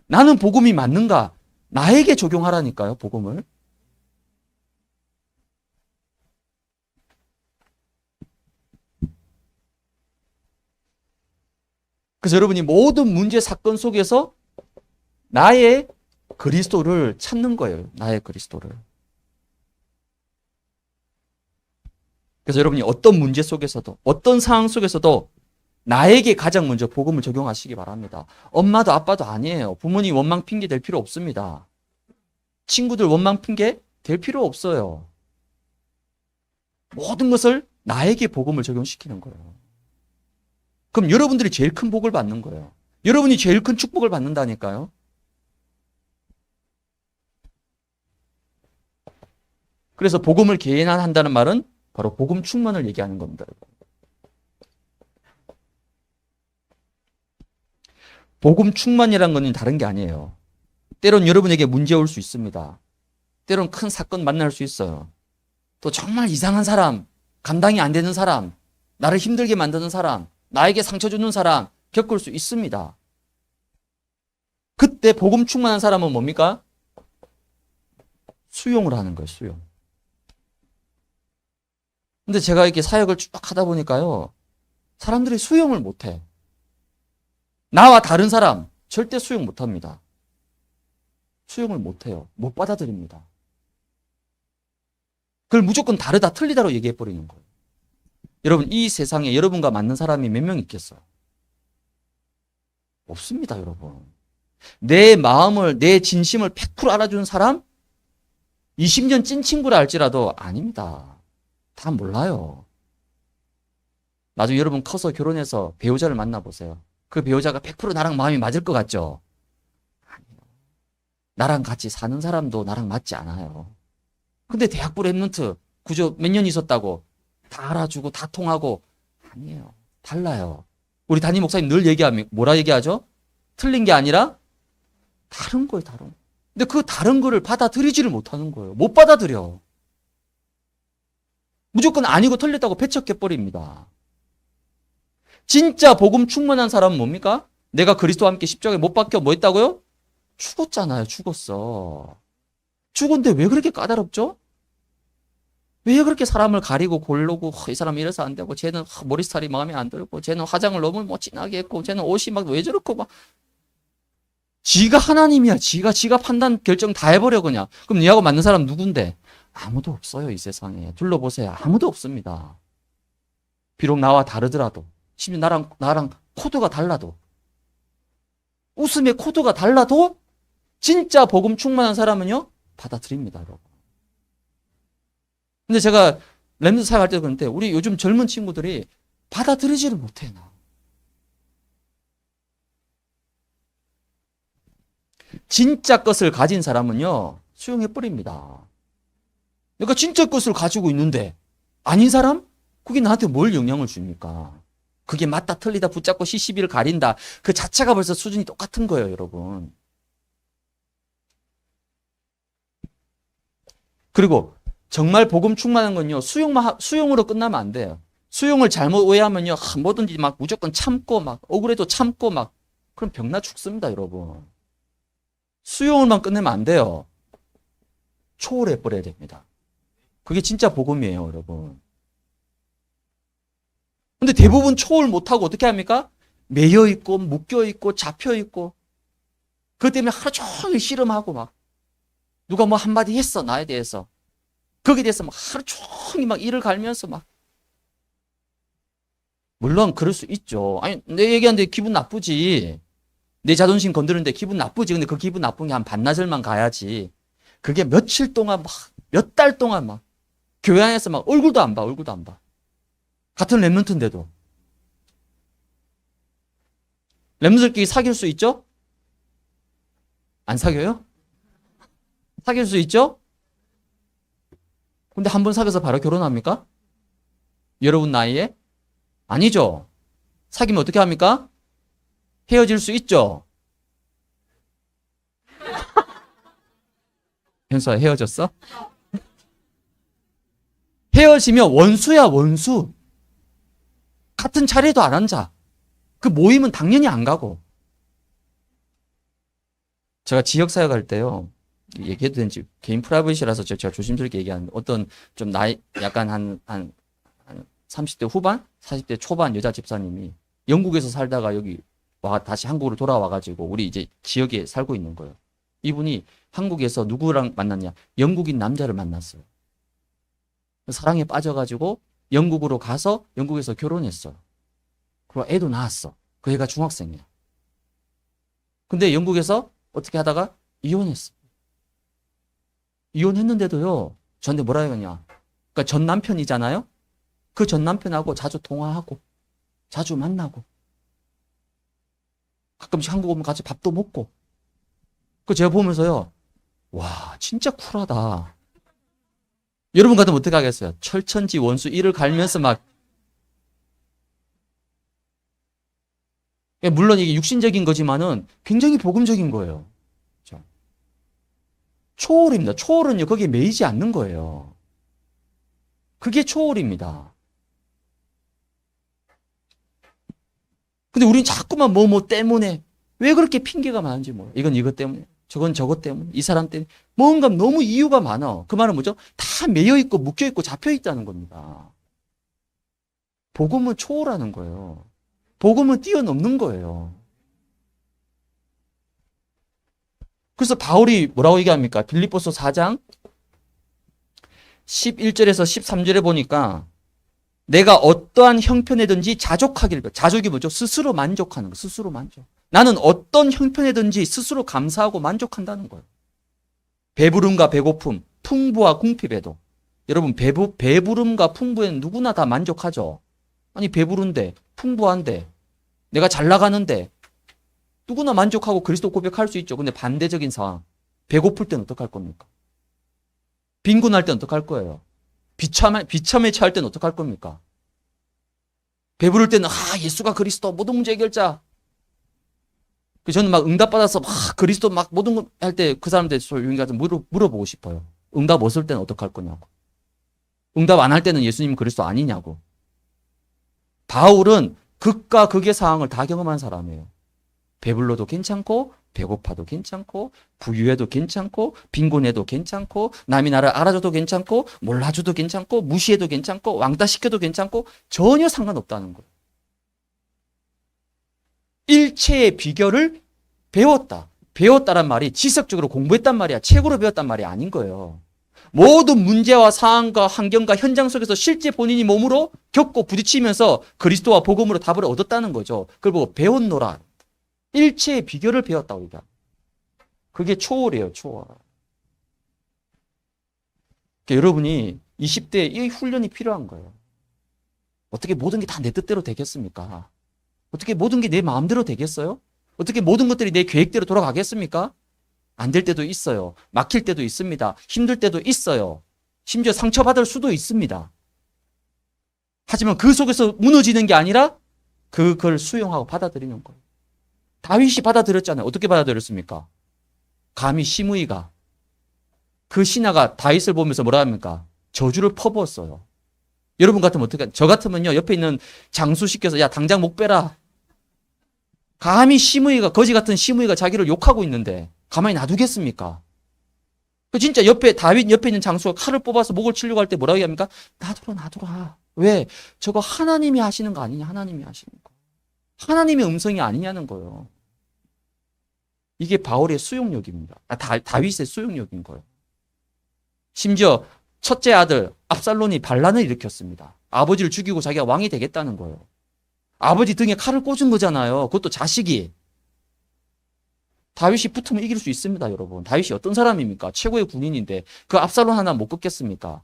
A: 나는 복음이 맞는가? 나에게 적용하라니까요, 복음을. 그래서 여러분이 모든 문제 사건 속에서 나의 그리스도를 찾는 거예요. 나의 그리스도를. 그래서 여러분이 어떤 문제 속에서도 어떤 상황 속에서도 나에게 가장 먼저 복음을 적용하시기 바랍니다. 엄마도 아빠도 아니에요. 부모님 원망 핑계 될 필요 없습니다. 친구들 원망 핑계 될 필요 없어요. 모든 것을 나에게 복음을 적용시키는 거예요. 그럼 여러분들이 제일 큰 복을 받는 거예요. 여러분이 제일 큰 축복을 받는다니까요. 그래서 복음을 개인화한다는 말은 바로 복음 충만을 얘기하는 겁니다. 복음 충만이라는 건 다른 게 아니에요. 때론 여러분에게 문제 올 수 있습니다. 때론 큰 사건 만날 수 있어요. 또 정말 이상한 사람, 감당이 안 되는 사람, 나를 힘들게 만드는 사람, 나에게 상처 주는 사람 겪을 수 있습니다. 그때 복음 충만한 사람은 뭡니까? 수용을 하는 거예요, 수용. 근데 제가 이렇게 사역을 쭉 하다 보니까요, 사람들이 수용을 못 해. 나와 다른 사람 절대 수용 못 합니다. 수용을 못 해요. 못 받아들입니다. 그걸 무조건 다르다, 틀리다로 얘기해 버리는 거예요. 여러분, 이 세상에 여러분과 맞는 사람이 몇 명 있겠어요? 없습니다, 여러분. 내 마음을, 내 진심을 100% 알아주는 사람? 20년 찐 친구라 할지라도 아닙니다. 다 몰라요. 나중에 여러분 커서 결혼해서 배우자를 만나보세요. 그 배우자가 100% 나랑 마음이 맞을 것 같죠? 아니요. 나랑 같이 사는 사람도 나랑 맞지 않아요. 근데 대학부 랩런트 구조 몇 년 있었다고 다 알아주고 다 통하고 아니에요. 달라요. 우리 담임 목사님 늘 얘기하면 뭐라 얘기하죠? 틀린 게 아니라 다른 거예요, 다른 거. 근데 그 다른 거를 받아들이지를 못하는 거예요. 못 받아들여. 무조건 아니고 틀렸다고 배척해버립니다. 진짜 복음 충만한 사람은 뭡니까? 내가 그리스도와 함께 십자가에 못 박혀 뭐 했다고요? 죽었잖아요. 죽었어. 죽었는데 왜 그렇게 까다롭죠? 왜 그렇게 사람을 가리고 고르고 이 사람 이래서 안 되고 쟤는 머리 스타일이 마음에 안 들고 쟤는 화장을 너무 뭐 진하게 했고 쟤는 옷이 막 왜 저렇고 막 지가 하나님이야. 지가 판단 결정 다 해버려 그냥. 그럼 니하고 맞는 사람 누군데? 아무도 없어요. 이 세상에. 둘러보세요. 아무도 없습니다. 비록 나와 다르더라도 심지어 나랑 코드가 달라도 웃음의 코드가 달라도 진짜 복음 충만한 사람은요 받아들입니다. 여러분. 근데 제가 랩런트 사역할 때도 그런데 우리 요즘 젊은 친구들이 받아들이지를 못해요. 진짜 것을 가진 사람은요 수용해버립니다. 내가 진짜 것을 가지고 있는데 아닌 사람? 그게 나한테 뭘 영향을 줍니까? 그게 맞다 틀리다 붙잡고 시시비를 가린다. 그 자체가 벌써 수준이 똑같은 거예요, 여러분. 그리고 정말 복음 충만한 건요. 수용으로 끝나면 안 돼요. 수용을 잘못 오해하면요. 뭐든지 막 무조건 참고 막 억울해도 참고 막 그럼 병나 죽습니다, 여러분. 수용을만 끝내면 안 돼요. 초월해 버려야 됩니다. 그게 진짜 복음이에요, 여러분. 근데 대부분 초월 못하고 어떻게 합니까? 매여 있고, 묶여 있고, 잡혀 있고. 그것 때문에 하루 종일 씨름하고 막. 누가 뭐 한마디 했어, 나에 대해서. 거기에 대해서 막 하루 종일 막 이를 갈면서 막. 물론 그럴 수 있죠. 아니, 내 얘기하는데 기분 나쁘지. 내 자존심 건드는데 기분 나쁘지. 근데 그 기분 나쁜 게 한 반나절만 가야지. 그게 며칠 동안 막, 몇 달 동안 막. 교회 안에서 막 얼굴도 안 봐, 얼굴도 안 봐. 같은 랩런트인데도. 랩런트들끼리 사귈 수 있죠? 안 사겨요? 사귈 수 있죠? 근데 한 번 사귀어서 바로 결혼합니까? 여러분 나이에? 아니죠. 사귀면 어떻게 합니까? 헤어질 수 있죠? 현수야 헤어졌어? 헤어지면 원수야, 원수. 같은 자리에도 안 앉아. 그 모임은 당연히 안 가고. 제가 지역사역 할 때요. 얘기해도 되는지 개인 프라이빗이라서 제가 조심스럽게 얘기하는데 어떤 좀 나이 약간 한 30대 후반? 40대 초반 여자 집사님이 영국에서 살다가 여기 다시 한국으로 돌아와가지고 우리 이제 지역에 살고 있는 거예요. 이분이 한국에서 누구랑 만났냐? 영국인 남자를 만났어요. 사랑에 빠져가지고 영국으로 가서 영국에서 결혼했어요. 그리고 애도 낳았어. 그 애가 중학생이야. 근데 영국에서 어떻게 하다가 이혼했어. 이혼했는데도요. 저한테 뭐라 해야겠냐. 그러니까 전 남편이잖아요. 그 전 남편하고 자주 통화하고 자주 만나고 가끔씩 한국 오면 같이 밥도 먹고. 그 제가 보면서요. 와 진짜 쿨하다. 여러분 같으면 어떻게 하겠어요? 철천지 원수 이를 갈면서 막. 물론 이게 육신적인 거지만은 굉장히 복음적인 거예요. 초월입니다. 초월은요, 거기에 매이지 않는 거예요. 그게 초월입니다. 근데 우린 자꾸만 뭐 때문에, 왜 그렇게 핑계가 많은지 몰라. 이건 이것 때문에, 저건 저것 때문에, 이 사람 때문에. 뭔가 너무 이유가 많아. 그 말은 뭐죠? 다 매여있고, 묶여있고, 잡혀있다는 겁니다. 복음은 초월하는 거예요. 복음은 뛰어넘는 거예요. 그래서 바울이 뭐라고 얘기합니까? 빌립보서 4장 11절에서 13절에 보니까 내가 어떠한 형편이든지 자족하기를. 자족이 뭐죠? 스스로 만족하는 거. 스스로 만족. 나는 어떤 형편이든지 스스로 감사하고 만족한다는 거예요. 배부름과 배고픔, 풍부와 궁핍에도. 여러분, 배부름과 풍부에는 누구나 다 만족하죠. 아니, 배부른데, 풍부한데, 내가 잘 나가는데, 누구나 만족하고 그리스도 고백할 수 있죠. 근데 반대적인 상황. 배고플 때는 어떡할 겁니까? 빈곤할 때는 어떡할 거예요? 비참에 처할 때는 어떡할 겁니까? 배부를 때는, 예수가 그리스도 모든 문제 해결자. 저는 막 응답받아서 그리스도 막 모든 거 할 때 그 사람들 조용히 가서 물어보고 싶어요. 응답 없을 때는 어떡할 거냐고. 응답 안 할 때는 예수님 그리스도 아니냐고. 바울은 극과 극의 상황을 다 경험한 사람이에요. 배불러도 괜찮고 배고파도 괜찮고 부유해도 괜찮고 빈곤해도 괜찮고 남이 나를 알아줘도 괜찮고 몰라줘도 괜찮고 무시해도 괜찮고 왕따시켜도 괜찮고 전혀 상관없다는 거예요. 일체의 비결을 배웠다. 배웠다란 말이 지식적으로 공부했단 말이야. 책으로 배웠단 말이 아닌 거예요. 모든 문제와 상황과 환경과 현장 속에서 실제 본인이 몸으로 겪고 부딪히면서 그리스도와 복음으로 답을 얻었다는 거죠. 그걸 보고 배웠노라. 일체의 비결을 배웠다고 얘기합니다. 그게 초월이에요, 초월. 그러니까 여러분이 20대에 이 훈련이 필요한 거예요. 어떻게 모든 게 다 내 뜻대로 되겠습니까? 어떻게 모든 게 내 마음대로 되겠어요? 어떻게 모든 것들이 내 계획대로 돌아가겠습니까? 안 될 때도 있어요. 막힐 때도 있습니다. 힘들 때도 있어요. 심지어 상처받을 수도 있습니다. 하지만 그 속에서 무너지는 게 아니라 그걸 수용하고 받아들이는 거예요. 다윗이 받아들였잖아요. 어떻게 받아들였습니까? 감히 시므이가 그 신하가 다윗을 보면서 뭐라 합니까? 저주를 퍼부었어요. 여러분 같으면 어떻게? 저 같으면요 옆에 있는 장수 시켜서 야 당장 목 빼라. 감히 시므이가 거지 같은 시므이가 자기를 욕하고 있는데 가만히 놔두겠습니까? 진짜 다윗 옆에 있는 장수가 칼을 뽑아서 목을 치려고 할 때 뭐라고 얘기합니까? 놔둬라. 왜? 저거 하나님이 하시는 거 아니냐? 하나님이 하시는 거. 하나님의 음성이 아니냐는 거예요. 이게 바울의 수용력입니다. 다윗의 수용력인 거예요. 심지어 첫째 아들 압살론이 반란을 일으켰습니다. 아버지를 죽이고 자기가 왕이 되겠다는 거예요. 아버지 등에 칼을 꽂은 거잖아요. 그것도 자식이. 다윗이 붙으면 이길 수 있습니다, 여러분. 다윗이 어떤 사람입니까? 최고의 군인인데 그 압살론 하나 못 꺾겠습니까?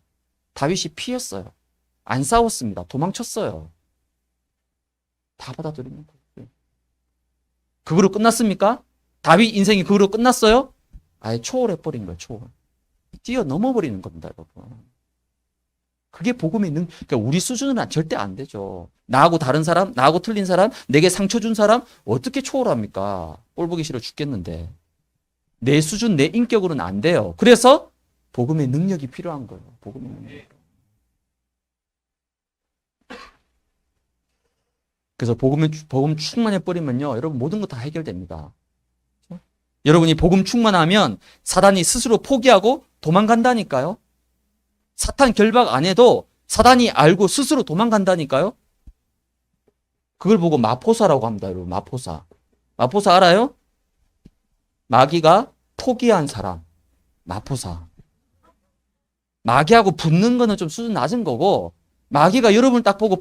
A: 다윗이 피했어요. 안 싸웠습니다. 도망쳤어요. 다 받아들이는 거예요. 그거로 끝났습니까? 다윗 인생이 그거로 끝났어요? 아예 초월해버린 거예요, 초월. 뛰어넘어버리는 겁니다, 여러분. 그게 복음의 그러니까 우리 수준은 절대 안 되죠. 나하고 다른 사람, 나하고 틀린 사람, 내게 상처 준 사람, 어떻게 초월합니까? 꼴 보기 싫어 죽겠는데. 내 수준, 내 인격으로는 안 돼요. 그래서 복음의 능력이 필요한 거예요. 복음의 능력. 그래서 복음 충만해버리면요, 여러분 모든 거 다 해결됩니다. 여러분이 복음 충만하면 사단이 스스로 포기하고 도망간다니까요. 사탄 결박 안 해도 사단이 알고 스스로 도망간다니까요. 그걸 보고 마포사라고 합니다, 여러분. 마포사. 마포사 알아요? 마귀가 포기한 사람. 마포사. 마귀하고 붙는 거는 좀 수준 낮은 거고, 마귀가 여러분을 딱 보고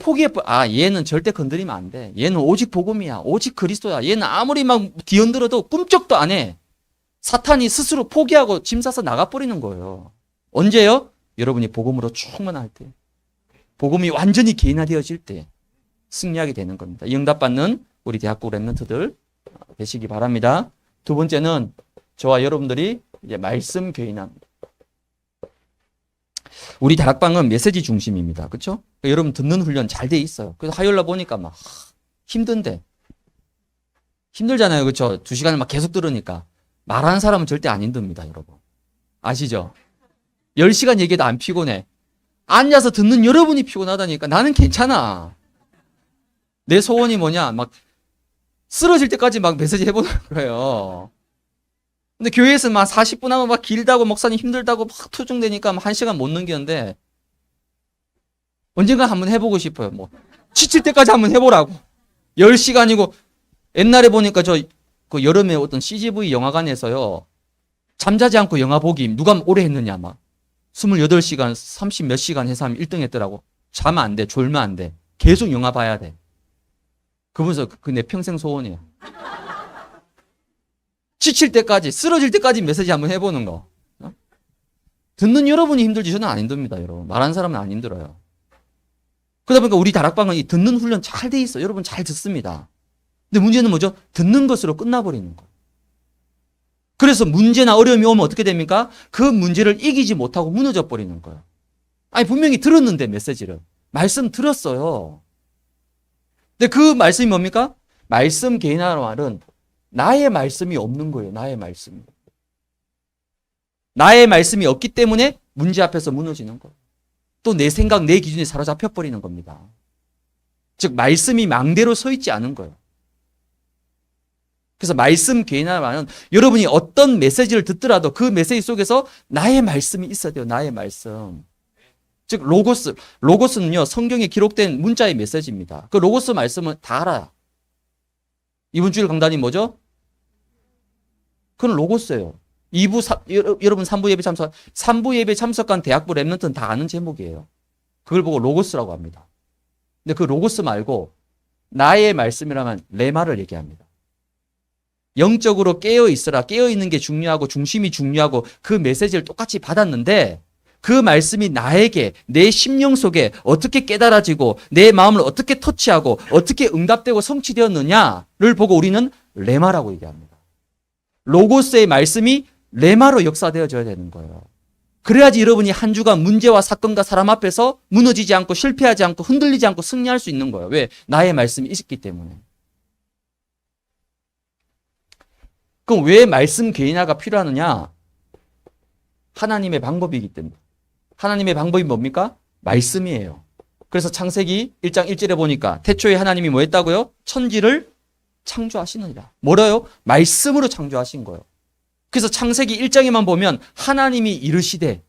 A: 얘는 절대 건드리면 안 돼. 얘는 오직 복음이야. 오직 그리스도야. 얘는 아무리 막 뒤흔들어도 꿈쩍도 안 해. 사탄이 스스로 포기하고 짐 싸서 나가버리는 거예요. 언제요? 여러분이 복음으로 충만할 때. 복음이 완전히 개인화되어질 때 승리하게 되는 겁니다. 이 응답받는 우리 대학교 랩런트들 되시기 바랍니다. 두 번째는 저와 여러분들이 이제 말씀 교인합니다. 우리 다락방은 메시지 중심입니다. 그렇죠? 여러분 듣는 훈련 잘 돼 있어요. 그래서 화요일날 보니까 막 힘든데 힘들잖아요. 그렇죠? 2시간을 막 계속 들으니까 말하는 사람은 절대 안 힘듭니다, 여러분. 아시죠? 10시간 얘기해도 안 피곤해. 앉아서 듣는 여러분이 피곤하다니까 나는 괜찮아. 내 소원이 뭐냐? 막 쓰러질 때까지 막 메시지 해보는 거예요. 근데 교회에서 막 40분 하면 막 길다고 목사님 힘들다고 막 투정되니까 막 1시간 못 넘기는데 언젠가 한번 해보고 싶어요. 뭐 지칠 때까지 한번 해보라고. 10시간이고 옛날에 보니까 그 여름에 어떤 CGV 영화관에서요. 잠자지 않고 영화 보기 누가 오래 했느냐 막 28시간 30 몇 시간 해서 하면 1등 했더라고. 자면 안 돼. 졸면 안 돼. 계속 영화 봐야 돼. 그러면서 그 내 평생 소원이에요. 지칠 때까지, 쓰러질 때까지 메시지 한번 해보는 거. 듣는 여러분이 힘들지 저는 안 힘듭니다, 여러분. 말하는 사람은 안 힘들어요. 그러다 보니까 우리 다락방은 이 듣는 훈련 잘 돼 있어요. 여러분 잘 듣습니다. 근데 문제는 뭐죠? 듣는 것으로 끝나버리는 거예요. 그래서 문제나 어려움이 오면 어떻게 됩니까? 그 문제를 이기지 못하고 무너져 버리는 거예요. 아니 분명히 들었는데 메시지를. 말씀 들었어요. 근데 그 말씀이 뭡니까? 말씀 개인화라는 말은 나의 말씀이 없는 거예요. 나의 말씀이. 나의 말씀이 없기 때문에 문제 앞에서 무너지는 거예요. 또 내 생각, 내 기준에 사로잡혀 버리는 겁니다. 즉 말씀이 망대로 서 있지 않은 거예요. 그래서 말씀 개인화라는 여러분이 어떤 메시지를 듣더라도 그 메시지 속에서 나의 말씀이 있어야 돼요. 나의 말씀. 즉 로고스. 로고스는요. 성경에 기록된 문자의 메시지입니다. 그 로고스 말씀은 다 알아요. 이번 주일 강단이 뭐죠? 그건 로고스예요. 2부, 여러분 3부 예배 참석, 3부 예배 참석한 대학부 랩런트는 다 아는 제목이에요. 그걸 보고 로고스라고 합니다. 근데 그 로고스 말고 나의 말씀이라면 레마를 얘기합니다. 영적으로 깨어 있어라. 깨어 있는 게 중요하고 중심이 중요하고 그 메시지를 똑같이 받았는데 그 말씀이 나에게 내 심령 속에 어떻게 깨달아지고 내 마음을 어떻게 터치하고 어떻게 응답되고 성취되었느냐를 보고 우리는 레마라고 얘기합니다. 로고스의 말씀이 레마로 역사되어져야 되는 거예요. 그래야지 여러분이 한 주간 문제와 사건과 사람 앞에서 무너지지 않고 실패하지 않고 흔들리지 않고 승리할 수 있는 거예요. 왜? 나의 말씀이 있기 때문에. 그럼 왜 말씀 개인화가 필요하느냐? 하나님의 방법이기 때문에. 하나님의 방법이 뭡니까? 말씀이에요. 그래서 창세기 1장 1절에 보니까 태초에 하나님이 뭐 했다고요? 천지를 창조하시느니라. 뭐래요? 말씀으로 창조하신 거예요. 그래서 창세기 1장에만 보면 하나님이 이르시되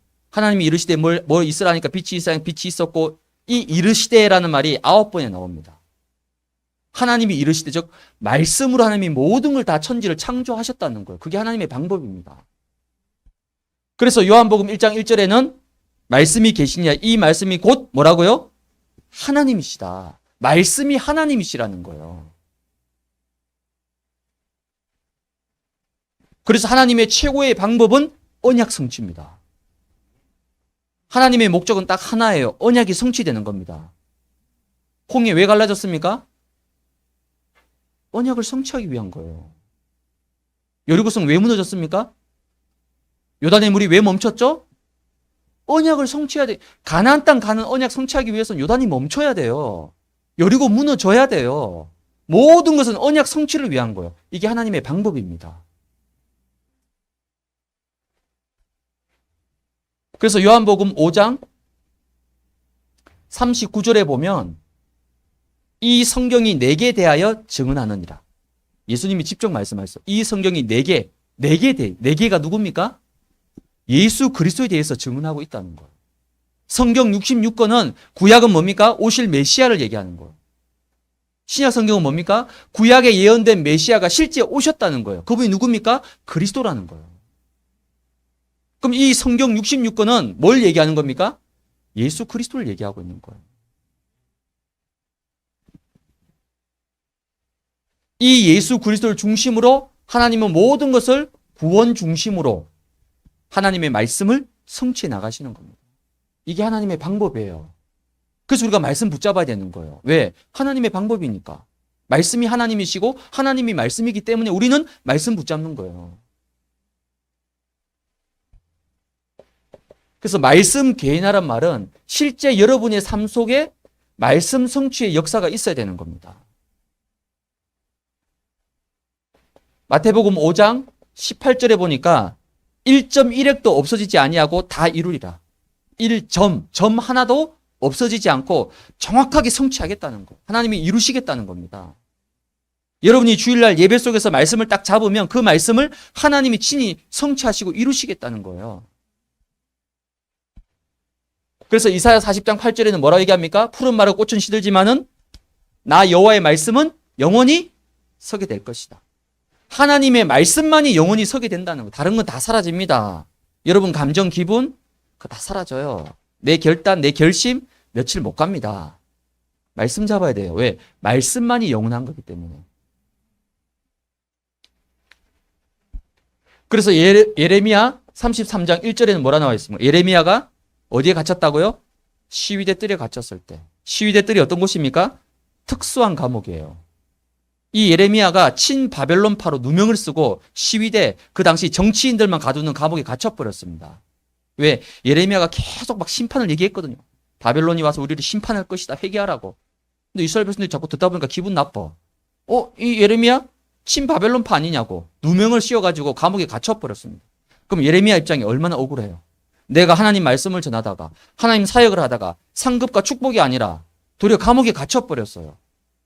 A: 뭘 있으라니까 빛이 있으라 빛이 있었고 이 이르시되라는 말이 9번에 나옵니다. 하나님이 이르시되 즉 말씀으로 하나님이 모든 걸 다 천지를 창조하셨다는 거예요. 그게 하나님의 방법입니다. 그래서 요한복음 1장 1절에는 말씀이 계시냐 이 말씀이 곧 뭐라고요? 하나님이시다. 말씀이 하나님이시라는 거예요. 그래서 하나님의 최고의 방법은 언약 성취입니다. 하나님의 목적은 딱 하나예요. 언약이 성취되는 겁니다. 홍해 왜 갈라졌습니까? 언약을 성취하기 위한 거예요. 여리고성 왜 무너졌습니까? 요단의 물이 왜 멈췄죠? 언약을 성취해야 돼. 가나안 땅 가는 언약 성취하기 위해서는 요단이 멈춰야 돼요. 여리고 무너져야 돼요. 모든 것은 언약 성취를 위한 거예요. 이게 하나님의 방법입니다. 그래서 요한복음 5장 39절에 보면 이 성경이 내게 대하여 증언하느니라. 예수님이 직접 말씀하셨어요. 이 성경이 내게가 누굽니까? 예수 그리스도에 대해서 증언하고 있다는 거예요. 성경 66권은 구약은 뭡니까? 오실 메시아를 얘기하는 거예요. 신약 성경은 뭡니까? 구약에 예언된 메시아가 실제 오셨다는 거예요. 그분이 누굽니까? 그리스도라는 거예요. 그럼 이 성경 66권은 뭘 얘기하는 겁니까? 예수 그리스도를 얘기하고 있는 거예요. 이 예수 그리스도를 중심으로 하나님은 모든 것을 구원 중심으로 하나님의 말씀을 성취해 나가시는 겁니다. 이게 하나님의 방법이에요. 그래서 우리가 말씀 붙잡아야 되는 거예요. 왜? 하나님의 방법이니까. 말씀이 하나님이시고 하나님이 말씀이기 때문에 우리는 말씀 붙잡는 거예요. 그래서 말씀 개인화란 말은 실제 여러분의 삶 속에 말씀 성취의 역사가 있어야 되는 겁니다. 마태복음 5장 18절에 보니까 1.1획도 없어지지 아니하고 다 이루리라. 1점 하나도 없어지지 않고 정확하게 성취하겠다는 거. 하나님이 이루시겠다는 겁니다. 여러분이 주일날 예배 속에서 말씀을 딱 잡으면 그 말씀을 하나님이 친히 성취하시고 이루시겠다는 거예요. 그래서 이사야 40장 8절에는 뭐라고 얘기합니까? 푸른 말을 꽃은 시들지만은 나 여호와의 말씀은 영원히 서게 될 것이다. 하나님의 말씀만이 영원히 서게 된다는 거. 다른 건 다 사라집니다. 여러분 감정, 기분 그거 다 사라져요. 내 결단, 내 결심 며칠 못 갑니다. 말씀 잡아야 돼요. 왜? 말씀만이 영원한 거기 때문에. 그래서 예레미야 33장 1절에는 뭐라 나와 있습니까? 예레미야가 어디에 갇혔다고요? 시위대 뜰에 갇혔을 때. 시위대 뜰이 어떤 곳입니까? 특수한 감옥이에요. 이 예레미야가 친바벨론파로 누명을 쓰고 시위대, 그 당시 정치인들만 가두는 감옥에 갇혀버렸습니다. 왜? 예레미야가 계속 막 심판을 얘기했거든요. 바벨론이 와서 우리를 심판할 것이다, 회개하라고. 근데 이스라엘 백성들이 자꾸 듣다 보니까 기분 나빠. 이 예레미야? 친바벨론파 아니냐고 누명을 씌워가지고 감옥에 갇혀버렸습니다. 그럼 예레미야 입장이 얼마나 억울해요. 내가 하나님 말씀을 전하다가 하나님 사역을 하다가 상급과 축복이 아니라 도리어 감옥에 갇혀버렸어요.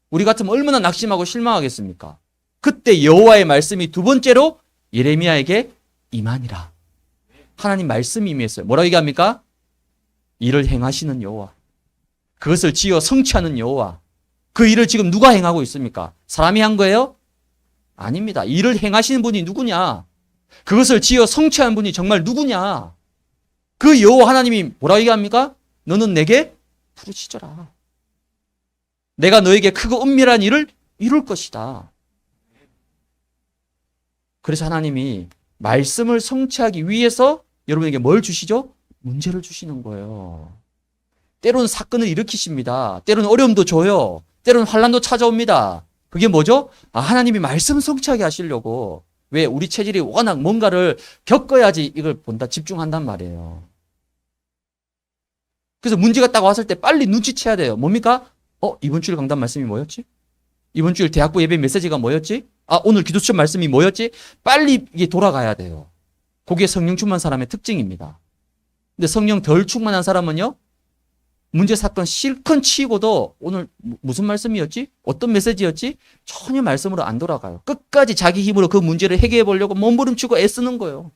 A: 우리 같으면 얼마나 낙심하고 실망하겠습니까? 그때 여호와의 말씀이 두 번째로 예레미야에게 임하니라. 하나님 말씀이 임했어요. 뭐라고 얘기합니까? 일을 행하시는 여호와. 그것을 지어 성취하는 여호와. 그 일을 지금 누가 행하고 있습니까? 사람이 한 거예요? 아닙니다. 일을 행하시는 분이 누구냐? 그것을 지어 성취하는 분이 정말 누구냐? 그 여호와 하나님이 뭐라고 얘기합니까? 너는 내게 부르짖어라. 내가 너에게 크고 은밀한 일을 이룰 것이다. 그래서 하나님이 말씀을 성취하기 위해서 여러분에게 뭘 주시죠? 문제를 주시는 거예요. 때로는 사건을 일으키십니다. 때로는 어려움도 줘요. 때로는 환난도 찾아옵니다. 그게 뭐죠? 하나님이 말씀 성취하게 하시려고. 왜? 우리 체질이 워낙 뭔가를 겪어야지 이걸 본다, 집중한단 말이에요. 그래서 문제가 딱 왔을 때 빨리 눈치채야 돼요. 뭡니까? 이번 주일 강단 말씀이 뭐였지? 이번 주일 대학부 예배 메시지가 뭐였지? 오늘 기도처 말씀이 뭐였지? 빨리 이게 돌아가야 돼요. 그게 성령 충만 사람의 특징입니다. 근데 성령 덜 충만한 사람은요, 문제 사건 실컷 치고도 오늘 무슨 말씀이었지? 어떤 메시지였지? 전혀 말씀으로 안 돌아가요. 끝까지 자기 힘으로 그 문제를 해결해 보려고 몸부림치고 애쓰는 거예요.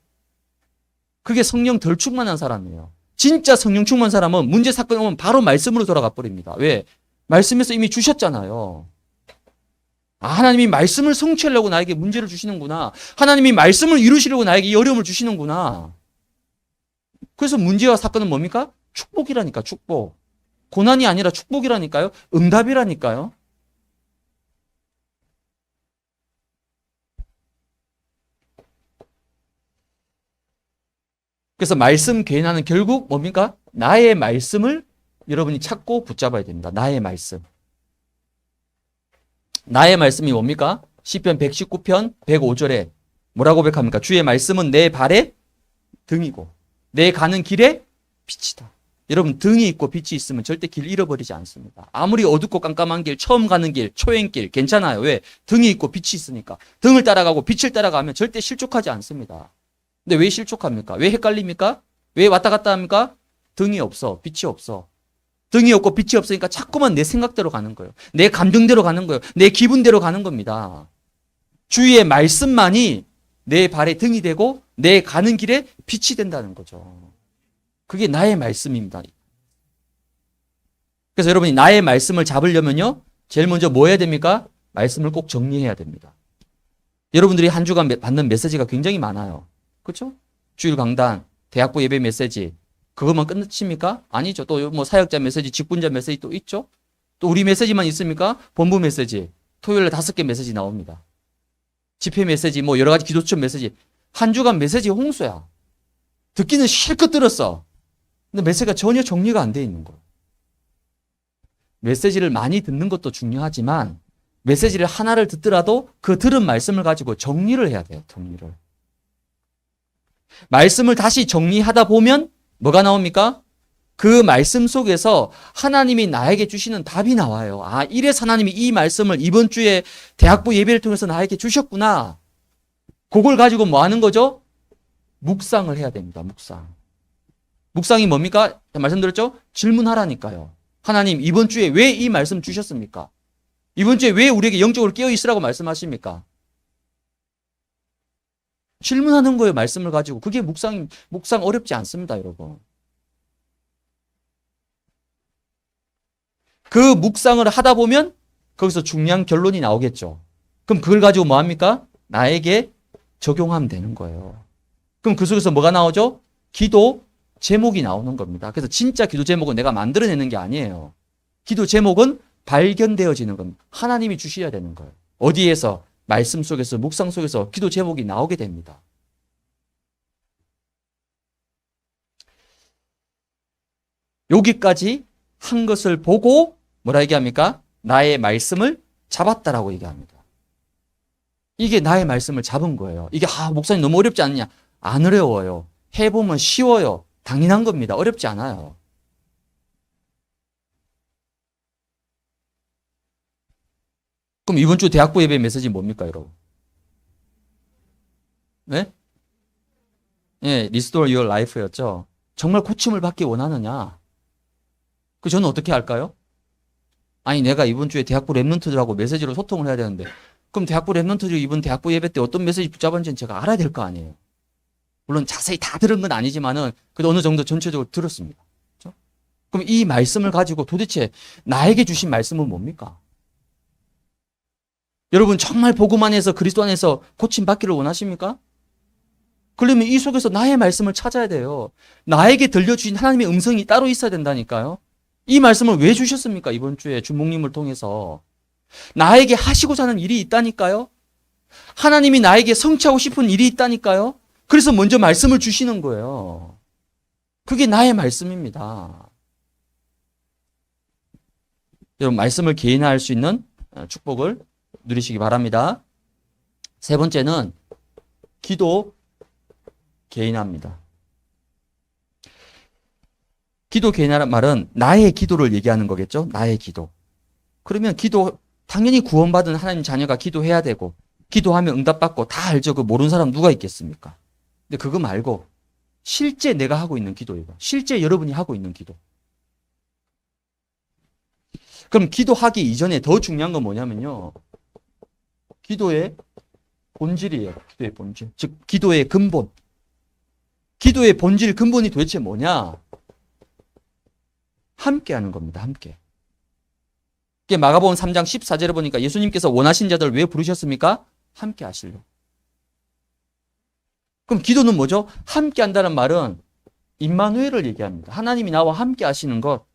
A: 그게 성령 덜 충만한 사람이에요. 진짜 성령 충만 사람은 문제 사건이 오면 바로 말씀으로 돌아가 버립니다. 왜? 말씀에서 이미 주셨잖아요. 하나님이 말씀을 성취하려고 나에게 문제를 주시는구나. 하나님이 말씀을 이루시려고 나에게 이 어려움을 주시는구나. 그래서 문제와 사건은 뭡니까? 축복이라니까, 축복. 고난이 아니라 축복이라니까요. 응답이라니까요. 그래서 말씀 괴난은 결국 뭡니까? 나의 말씀을 여러분이 찾고 붙잡아야 됩니다. 나의 말씀. 나의 말씀이 뭡니까? 시편 119편 105절에 뭐라고 고백합니까? 주의 말씀은 내 발의 등이고 내 가는 길의 빛이다. 여러분, 등이 있고 빛이 있으면 절대 길 잃어버리지 않습니다. 아무리 어둡고 깜깜한 길, 처음 가는 길, 초행길 괜찮아요. 왜? 등이 있고 빛이 있으니까. 등을 따라가고 빛을 따라가면 절대 실족하지 않습니다. 근데 왜 실족합니까? 왜 헷갈립니까? 왜 왔다 갔다 합니까? 등이 없어, 빛이 없어. 등이 없고 빛이 없으니까 자꾸만 내 생각대로 가는 거예요. 내 감정대로 가는 거예요. 내 기분대로 가는 겁니다. 주위의 말씀만이 내 발의 등이 되고 내 가는 길에 빛이 된다는 거죠. 그게 나의 말씀입니다. 그래서 여러분이 나의 말씀을 잡으려면요, 제일 먼저 뭐 해야 됩니까? 말씀을 꼭 정리해야 됩니다. 여러분들이 한 주간 받는 메시지가 굉장히 많아요. 그렇죠? 주일 강단, 대학부 예배 메시지, 그것만 끝입니까? 아니죠. 또 뭐 사역자 메시지, 직분자 메시지 또 있죠. 또 우리 메시지만 있습니까? 본부 메시지, 토요일에 5개 메시지 나옵니다. 집회 메시지, 뭐 여러 가지 기도처 메시지. 한 주간 메시지 홍수야. 듣기는 실컷 들었어. 근데 메시지가 전혀 정리가 안 돼 있는 거예요. 메시지를 많이 듣는 것도 중요하지만 메시지를 하나를 듣더라도 그 들은 말씀을 가지고 정리를 해야 돼요. 정리를. 말씀을 다시 정리하다 보면 뭐가 나옵니까? 그 말씀 속에서 하나님이 나에게 주시는 답이 나와요. 이래서 하나님이 이 말씀을 이번 주에 대학부 예배를 통해서 나에게 주셨구나. 그걸 가지고 뭐 하는 거죠? 묵상을 해야 됩니다. 묵상. 묵상이 뭡니까? 말씀드렸죠? 질문하라니까요. 하나님, 이번 주에 왜 이 말씀 주셨습니까? 이번 주에 왜 우리에게 영적으로 깨어있으라고 말씀하십니까? 질문하는 거예요. 말씀을 가지고. 그게 묵상 어렵지 않습니다, 여러분. 그 묵상을 하다 보면 거기서 중요한 결론이 나오겠죠. 그럼 그걸 가지고 뭐 합니까? 나에게 적용하면 되는 거예요. 그럼 그 속에서 뭐가 나오죠? 기도 제목이 나오는 겁니다. 그래서 진짜 기도 제목은 내가 만들어내는 게 아니에요. 기도 제목은 발견되어지는 겁니다. 하나님이 주셔야 되는 거예요. 어디에서? 말씀 속에서, 묵상 속에서 기도 제목이 나오게 됩니다. 여기까지 한 것을 보고 뭐라 얘기합니까? 나의 말씀을 잡았다라고 얘기합니다. 이게 나의 말씀을 잡은 거예요. 이게 목사님 너무 어렵지 않느냐? 안 어려워요. 해보면 쉬워요. 당연한 겁니다. 어렵지 않아요. 그럼 이번 주 대학부 예배 메시지 뭡니까, 여러분? 네? 예, Restore Your Life였죠. 정말 고침을 받기 원하느냐? 저는 어떻게 할까요? 아니, 내가 이번 주에 대학부 랩런트들하고 메시지로 소통을 해야 되는데, 그럼 대학부 랩런트들이 이번 대학부 예배 때 어떤 메시지 붙잡았는지는 제가 알아야 될 거 아니에요. 물론 자세히 다 들은 건 아니지만은, 그래도 어느 정도 전체적으로 들었습니다. 그렇죠? 그럼 이 말씀을 가지고 도대체 나에게 주신 말씀은 뭡니까? 여러분 정말 복음 안에서 그리스도 안에서 고침 받기를 원하십니까? 그러면 이 속에서 나의 말씀을 찾아야 돼요. 나에게 들려주신 하나님의 음성이 따로 있어야 된다니까요. 이 말씀을 왜 주셨습니까? 이번 주에 주목님을 통해서. 나에게 하시고자 하는 일이 있다니까요. 하나님이 나에게 성취하고 싶은 일이 있다니까요. 그래서 먼저 말씀을 주시는 거예요. 그게 나의 말씀입니다. 여러분 말씀을 개인화할 수 있는 축복을 누리시기 바랍니다. 세 번째는 기도 개인화입니다. 기도 개인화란 말은 나의 기도를 얘기하는 거겠죠. 나의 기도. 그러면 기도 당연히 구원받은 하나님 자녀가 기도해야 되고 기도하면 응답받고 다 알죠. 그 모르는 사람 누가 있겠습니까? 근데 그거 말고 실제 내가 하고 있는 기도예요. 실제 여러분이 하고 있는 기도. 그럼 기도하기 이전에 더 중요한 건 뭐냐면요. 기도의 본질이에요. 기도의 본질. 즉 기도의 근본. 기도의 본질 근본이 도대체 뭐냐? 함께 하는 겁니다. 함께. 마가복음 3장 14절에 보니까 예수님께서 원하신 자들을 왜 부르셨습니까? 함께 하시려고. 그럼 기도는 뭐죠? 함께 한다는 말은 임마누엘을 얘기합니다. 하나님이 나와 함께 하시는 것.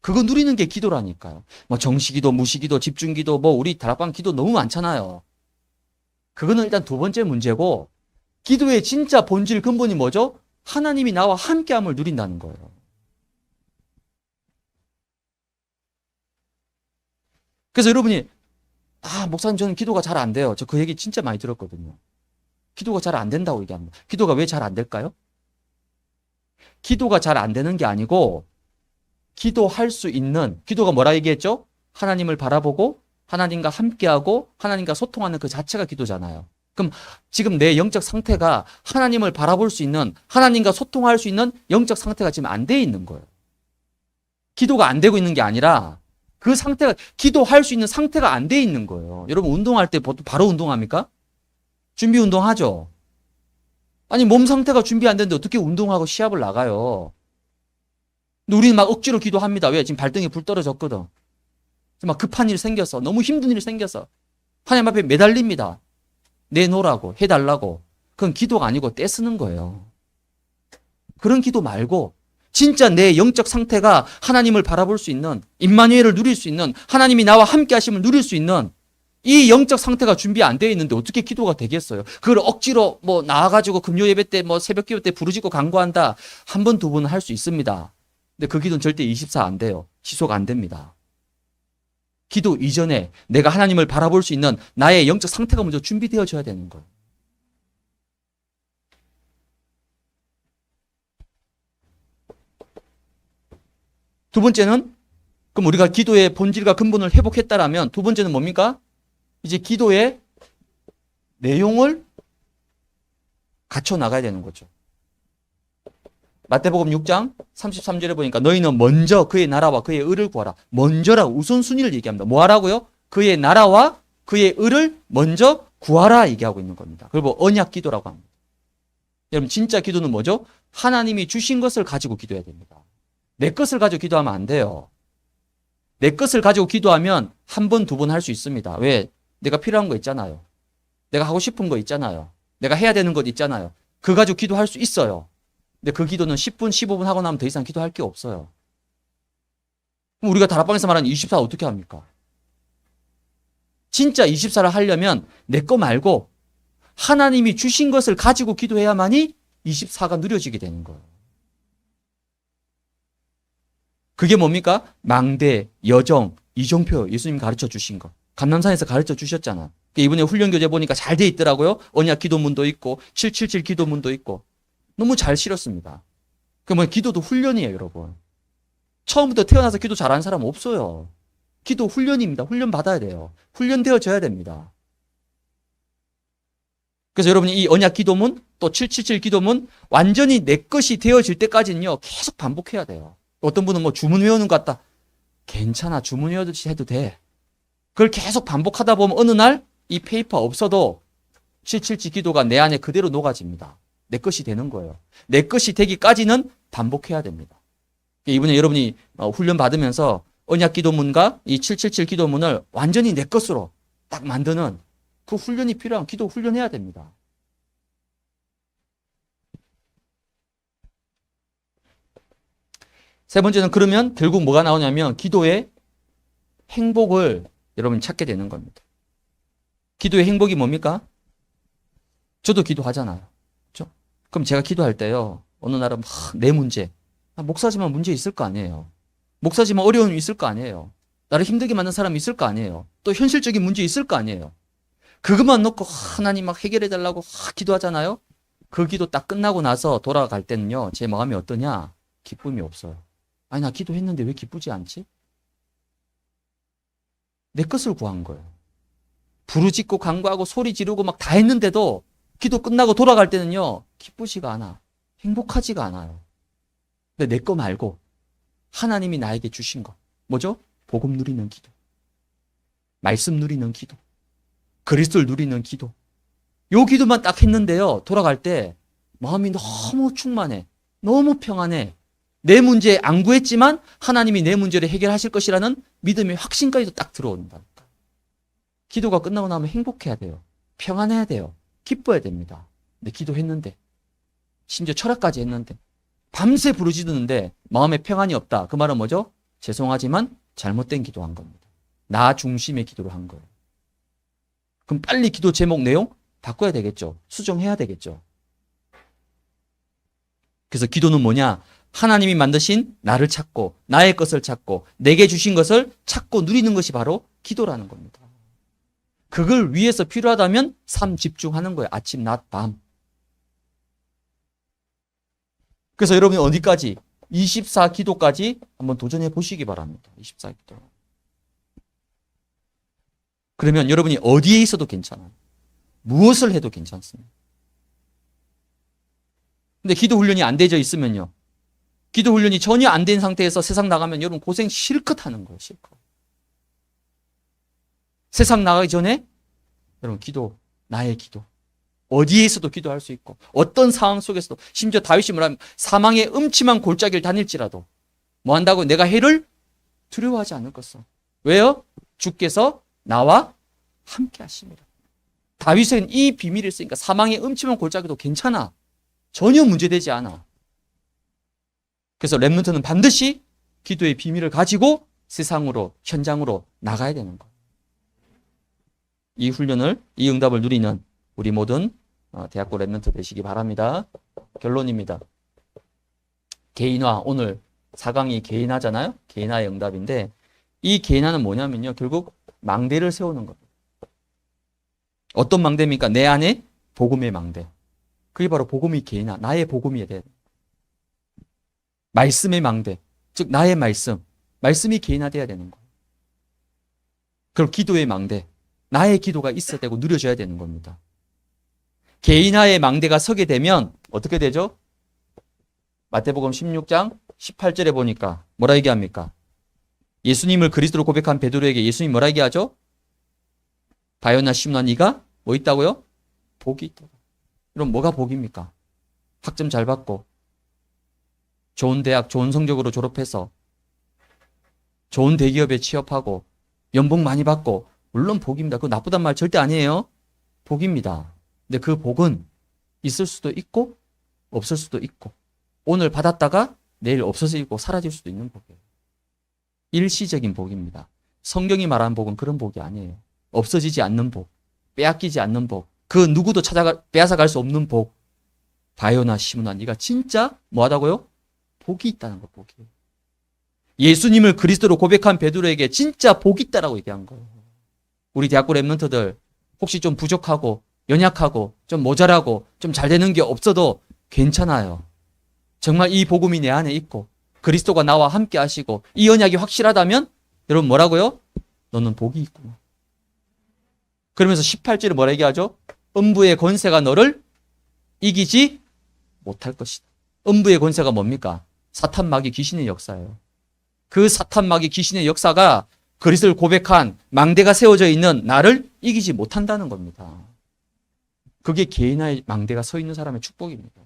A: 그거 누리는 게 기도라니까요. 정시기도, 무시기도, 집중기도, 우리 다락방 기도 너무 많잖아요. 그거는 일단 두 번째 문제고, 기도의 진짜 본질 근본이 뭐죠? 하나님이 나와 함께함을 누린다는 거예요. 그래서 여러분이 목사님 저는 기도가 잘 안 돼요. 저 그 얘기 진짜 많이 들었거든요. 기도가 잘 안 된다고 얘기합니다. 기도가 왜 잘 안 될까요? 기도가 잘 안 되는 게 아니고 기도할 수 있는, 기도가 뭐라 얘기했죠? 하나님을 바라보고 하나님과 함께하고 하나님과 소통하는 그 자체가 기도잖아요. 그럼 지금 내 영적 상태가 하나님을 바라볼 수 있는, 하나님과 소통할 수 있는 영적 상태가 지금 안 돼 있는 거예요. 기도가 안 되고 있는 게 아니라 그 상태가, 기도할 수 있는 상태가 안 돼 있는 거예요. 여러분 운동할 때 보통 바로 운동합니까? 준비 운동하죠. 아니 몸 상태가 준비 안 되는데 어떻게 운동하고 시합을 나가요? 근데 우리는 막 억지로 기도합니다. 왜? 지금 발등에 불 떨어졌거든. 막 급한 일 생겼어. 너무 힘든 일 생겼어. 하나님 앞에 매달립니다. 내놓으라고, 해달라고. 그건 기도가 아니고 떼쓰는 거예요. 그런 기도 말고 진짜 내 영적 상태가 하나님을 바라볼 수 있는, 임마누엘을 누릴 수 있는, 하나님이 나와 함께 하심을 누릴 수 있는 이 영적 상태가 준비 안 되어 있는데 어떻게 기도가 되겠어요? 그걸 억지로 나와가지고 금요 예배 때 새벽 기도 때 부르짖고 간구한다. 한 번, 두 번은 할 수 있습니다. 근데 그 기도는 절대 24 안 돼요. 지속 안 됩니다. 기도 이전에 내가 하나님을 바라볼 수 있는 나의 영적 상태가 먼저 준비되어져야 되는 거예요. 두 번째는, 그럼 우리가 기도의 본질과 근본을 회복했다라면 두 번째는 뭡니까? 이제 기도의 내용을 갖춰 나가야 되는 거죠. 마태복음 6장 33절에 보니까 너희는 먼저 그의 나라와 그의 의를 구하라. 먼저라고 우선순위를 얘기합니다. 뭐 하라고요? 그의 나라와 그의 의를 먼저 구하라 얘기하고 있는 겁니다. 그리고 언약 기도라고 합니다. 여러분 진짜 기도는 뭐죠? 하나님이 주신 것을 가지고 기도해야 됩니다. 내 것을 가지고 기도하면 안 돼요. 내 것을 가지고 기도하면 한 번, 두 번 할 수 있습니다. 왜? 내가 필요한 거 있잖아요. 내가 하고 싶은 거 있잖아요. 내가 해야 되는 것 있잖아요. 그거 가지고 기도할 수 있어요. 근데 그 기도는 10분, 15분 하고 나면 더 이상 기도할 게 없어요. 그럼 우리가 다락방에서 말하는 24 어떻게 합니까? 진짜 24를 하려면 내 거 말고 하나님이 주신 것을 가지고 기도해야만이 24가 누려지게 되는 거예요. 그게 뭡니까? 망대, 여정, 이정표 예수님 가르쳐 주신 거. 감남산에서 가르쳐 주셨잖아. 이번에 훈련교재 보니까 잘 돼 있더라고요. 언약 기도문도 있고 777 기도문도 있고. 너무 잘 실었습니다. 그러면 기도도 훈련이에요, 여러분. 처음부터 태어나서 기도 잘하는 사람 없어요. 기도 훈련입니다. 훈련 받아야 돼요. 훈련되어져야 됩니다. 그래서 여러분이 이 언약 기도문 또 777 기도문 완전히 내 것이 되어질 때까지는요, 계속 반복해야 돼요. 어떤 분은 뭐 주문 외우는 것 같다. 괜찮아. 주문 외우듯이 해도 돼. 그걸 계속 반복하다 보면 어느 날 이 페이퍼 없어도 777 기도가 내 안에 그대로 녹아집니다. 내 것이 되는 거예요. 내 것이 되기까지는 반복해야 됩니다. 이번에 여러분이 훈련 받으면서 언약 기도문과 이 777 기도문을 완전히 내 것으로 딱 만드는 그 훈련이 필요한 기도 훈련해야 됩니다. 세 번째는 그러면 결국 뭐가 나오냐면 기도의 행복을 여러분이 찾게 되는 겁니다. 기도의 행복이 뭡니까? 저도 기도하잖아요. 그렇죠? 그럼 제가 기도할 때요. 어느 날은 내 문제. 목사지만 문제 있을 거 아니에요. 목사지만 어려움이 있을 거 아니에요. 나를 힘들게 만든 사람이 있을 거 아니에요. 또 현실적인 문제 있을 거 아니에요. 그것만 놓고 하나님 막 해결해 달라고 기도하잖아요. 그 기도 딱 끝나고 나서 돌아갈 때는요. 제 마음이 어떠냐? 기쁨이 없어요. 아니 나 기도했는데 왜 기쁘지 않지? 내 것을 구한 거예요. 부르짖고 간구하고 소리 지르고 막 다 했는데도 기도 끝나고 돌아갈 때는요. 기쁘지가 않아. 행복하지가 않아요. 근데 내 거 말고 하나님이 나에게 주신 거. 뭐죠? 복음 누리는 기도. 말씀 누리는 기도. 그리스도를 누리는 기도. 요 기도만 딱 했는데요. 돌아갈 때 마음이 너무 충만해. 너무 평안해. 내 문제 안 구했지만 하나님이 내 문제를 해결하실 것이라는 믿음의 확신까지도 딱 들어온다. 기도가 끝나고 나면 행복해야 돼요. 평안해야 돼요. 기뻐야 됩니다. 근데 기도했는데 심지어 철학까지 했는데 밤새 부르짖는데 마음에 평안이 없다. 그 말은 뭐죠? 죄송하지만 잘못된 기도한 겁니다. 나 중심의 기도를 한 거예요. 그럼 빨리 기도 제목 내용 바꿔야 되겠죠. 수정해야 되겠죠. 그래서 기도는 뭐냐? 하나님이 만드신 나를 찾고 나의 것을 찾고 내게 주신 것을 찾고 누리는 것이 바로 기도라는 겁니다. 그걸 위해서 필요하다면 삶 집중하는 거예요. 아침, 낮, 밤. 그래서 여러분이 어디까지? 24기도까지 한번 도전해 보시기 바랍니다. 24기도. 그러면 여러분이 어디에 있어도 괜찮아요. 무엇을 해도 괜찮습니다. 근데 기도 훈련이 안 되어 있으면요. 기도 훈련이 전혀 안 된 상태에서 세상 나가면 여러분 고생 실컷 하는 거예요. 실컷. 세상 나가기 전에 여러분 기도, 나의 기도. 어디에서도 기도할 수 있고 어떤 상황 속에서도 심지어 다윗이 뭐라면 사망의 음침한 골짜기를 다닐지라도 뭐 한다고 내가 해를 두려워하지 않을 것을. 왜요? 주께서 나와 함께 하십니다. 다윗은 이 비밀을 쓰니까 사망의 음침한 골짜기도 괜찮아. 전혀 문제되지 않아. 그래서 렘넌트는 반드시 기도의 비밀을 가지고 세상으로 현장으로 나가야 되는 거예요. 이 훈련을 이 응답을 누리는 우리 모든 대학교 렘넌트 되시기 바랍니다. 결론입니다. 개인화 오늘 4강이 개인화잖아요. 개인화의 응답인데 이 개인화는 뭐냐면요. 결국 망대를 세우는 겁니다. 어떤 망대입니까? 내 안에 복음의 망대. 그게 바로 복음의 개인화. 나의 복음이 돼야 돼. 말씀의 망대. 즉 나의 말씀. 말씀이 개인화돼야 되는 거예요. 그럼 기도의 망대. 나의 기도가 있어야 되고 누려져야 되는 겁니다. 개인화의 망대가 서게 되면 어떻게 되죠? 마태복음 16장 18절에 보니까 뭐라 얘기합니까? 예수님을 그리스도로 고백한 베드로에게 예수님 뭐라 얘기하죠? 바요나 시므나 네가 뭐 있다고요? 복이 있다. 그럼 뭐가 복입니까? 학점 잘 받고 좋은 대학 좋은 성적으로 졸업해서 좋은 대기업에 취업하고 연봉 많이 받고 물론 복입니다. 그거 나쁘단 말 절대 아니에요. 복입니다. 근데 그 복은 있을 수도 있고 없을 수도 있고 오늘 받았다가 내일 없어지고 사라질 수도 있는 복이에요. 일시적인 복입니다. 성경이 말하는 복은 그런 복이 아니에요. 없어지지 않는 복, 빼앗기지 않는 복, 그 누구도 빼앗아갈 수 없는 복. 바요나 시므나 네가 진짜 뭐하다고요? 복이 있다는 거, 복이. 예수님을 그리스도로 고백한 베드로에게 진짜 복이 있다라고 얘기한 거예요. 우리 대학교 랩런트들 혹시 좀 부족하고 연약하고 좀 모자라고 좀 잘 되는 게 없어도 괜찮아요. 정말 이 복음이 내 안에 있고 그리스도가 나와 함께 하시고 이 언약이 확실하다면 여러분 뭐라고요? 너는 복이 있구나. 그러면서 18절에 뭐라 얘기하죠? 음부의 권세가 너를 이기지 못할 것이다. 음부의 권세가 뭡니까? 사탄 마귀 귀신의 역사예요. 그 사탄 마귀 귀신의 역사가 그리스도를 고백한 망대가 세워져 있는 나를 이기지 못한다는 겁니다. 그게 개인의 망대가 서 있는 사람의 축복입니다.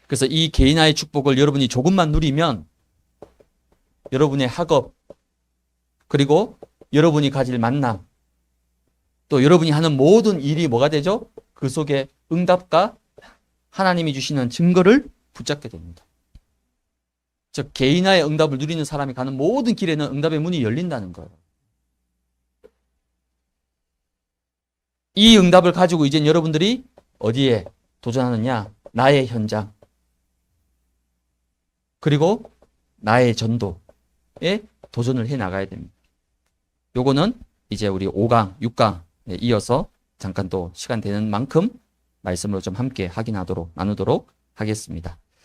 A: 그래서 이 개인의 축복을 여러분이 조금만 누리면 여러분의 학업, 그리고 여러분이 가질 만남, 또 여러분이 하는 모든 일이 뭐가 되죠? 그 속에 응답과 하나님이 주시는 증거를 붙잡게 됩니다. 즉 개인의 응답을 누리는 사람이 가는 모든 길에는 응답의 문이 열린다는 거예요. 이 응답을 가지고 이제 여러분들이 어디에 도전하느냐? 나의 현장, 그리고 나의 전도에 도전을 해 나가야 됩니다. 요거는 이제 우리 5강, 6강에 이어서 잠깐 또 시간 되는 만큼 말씀으로 좀 함께 나누도록 하겠습니다.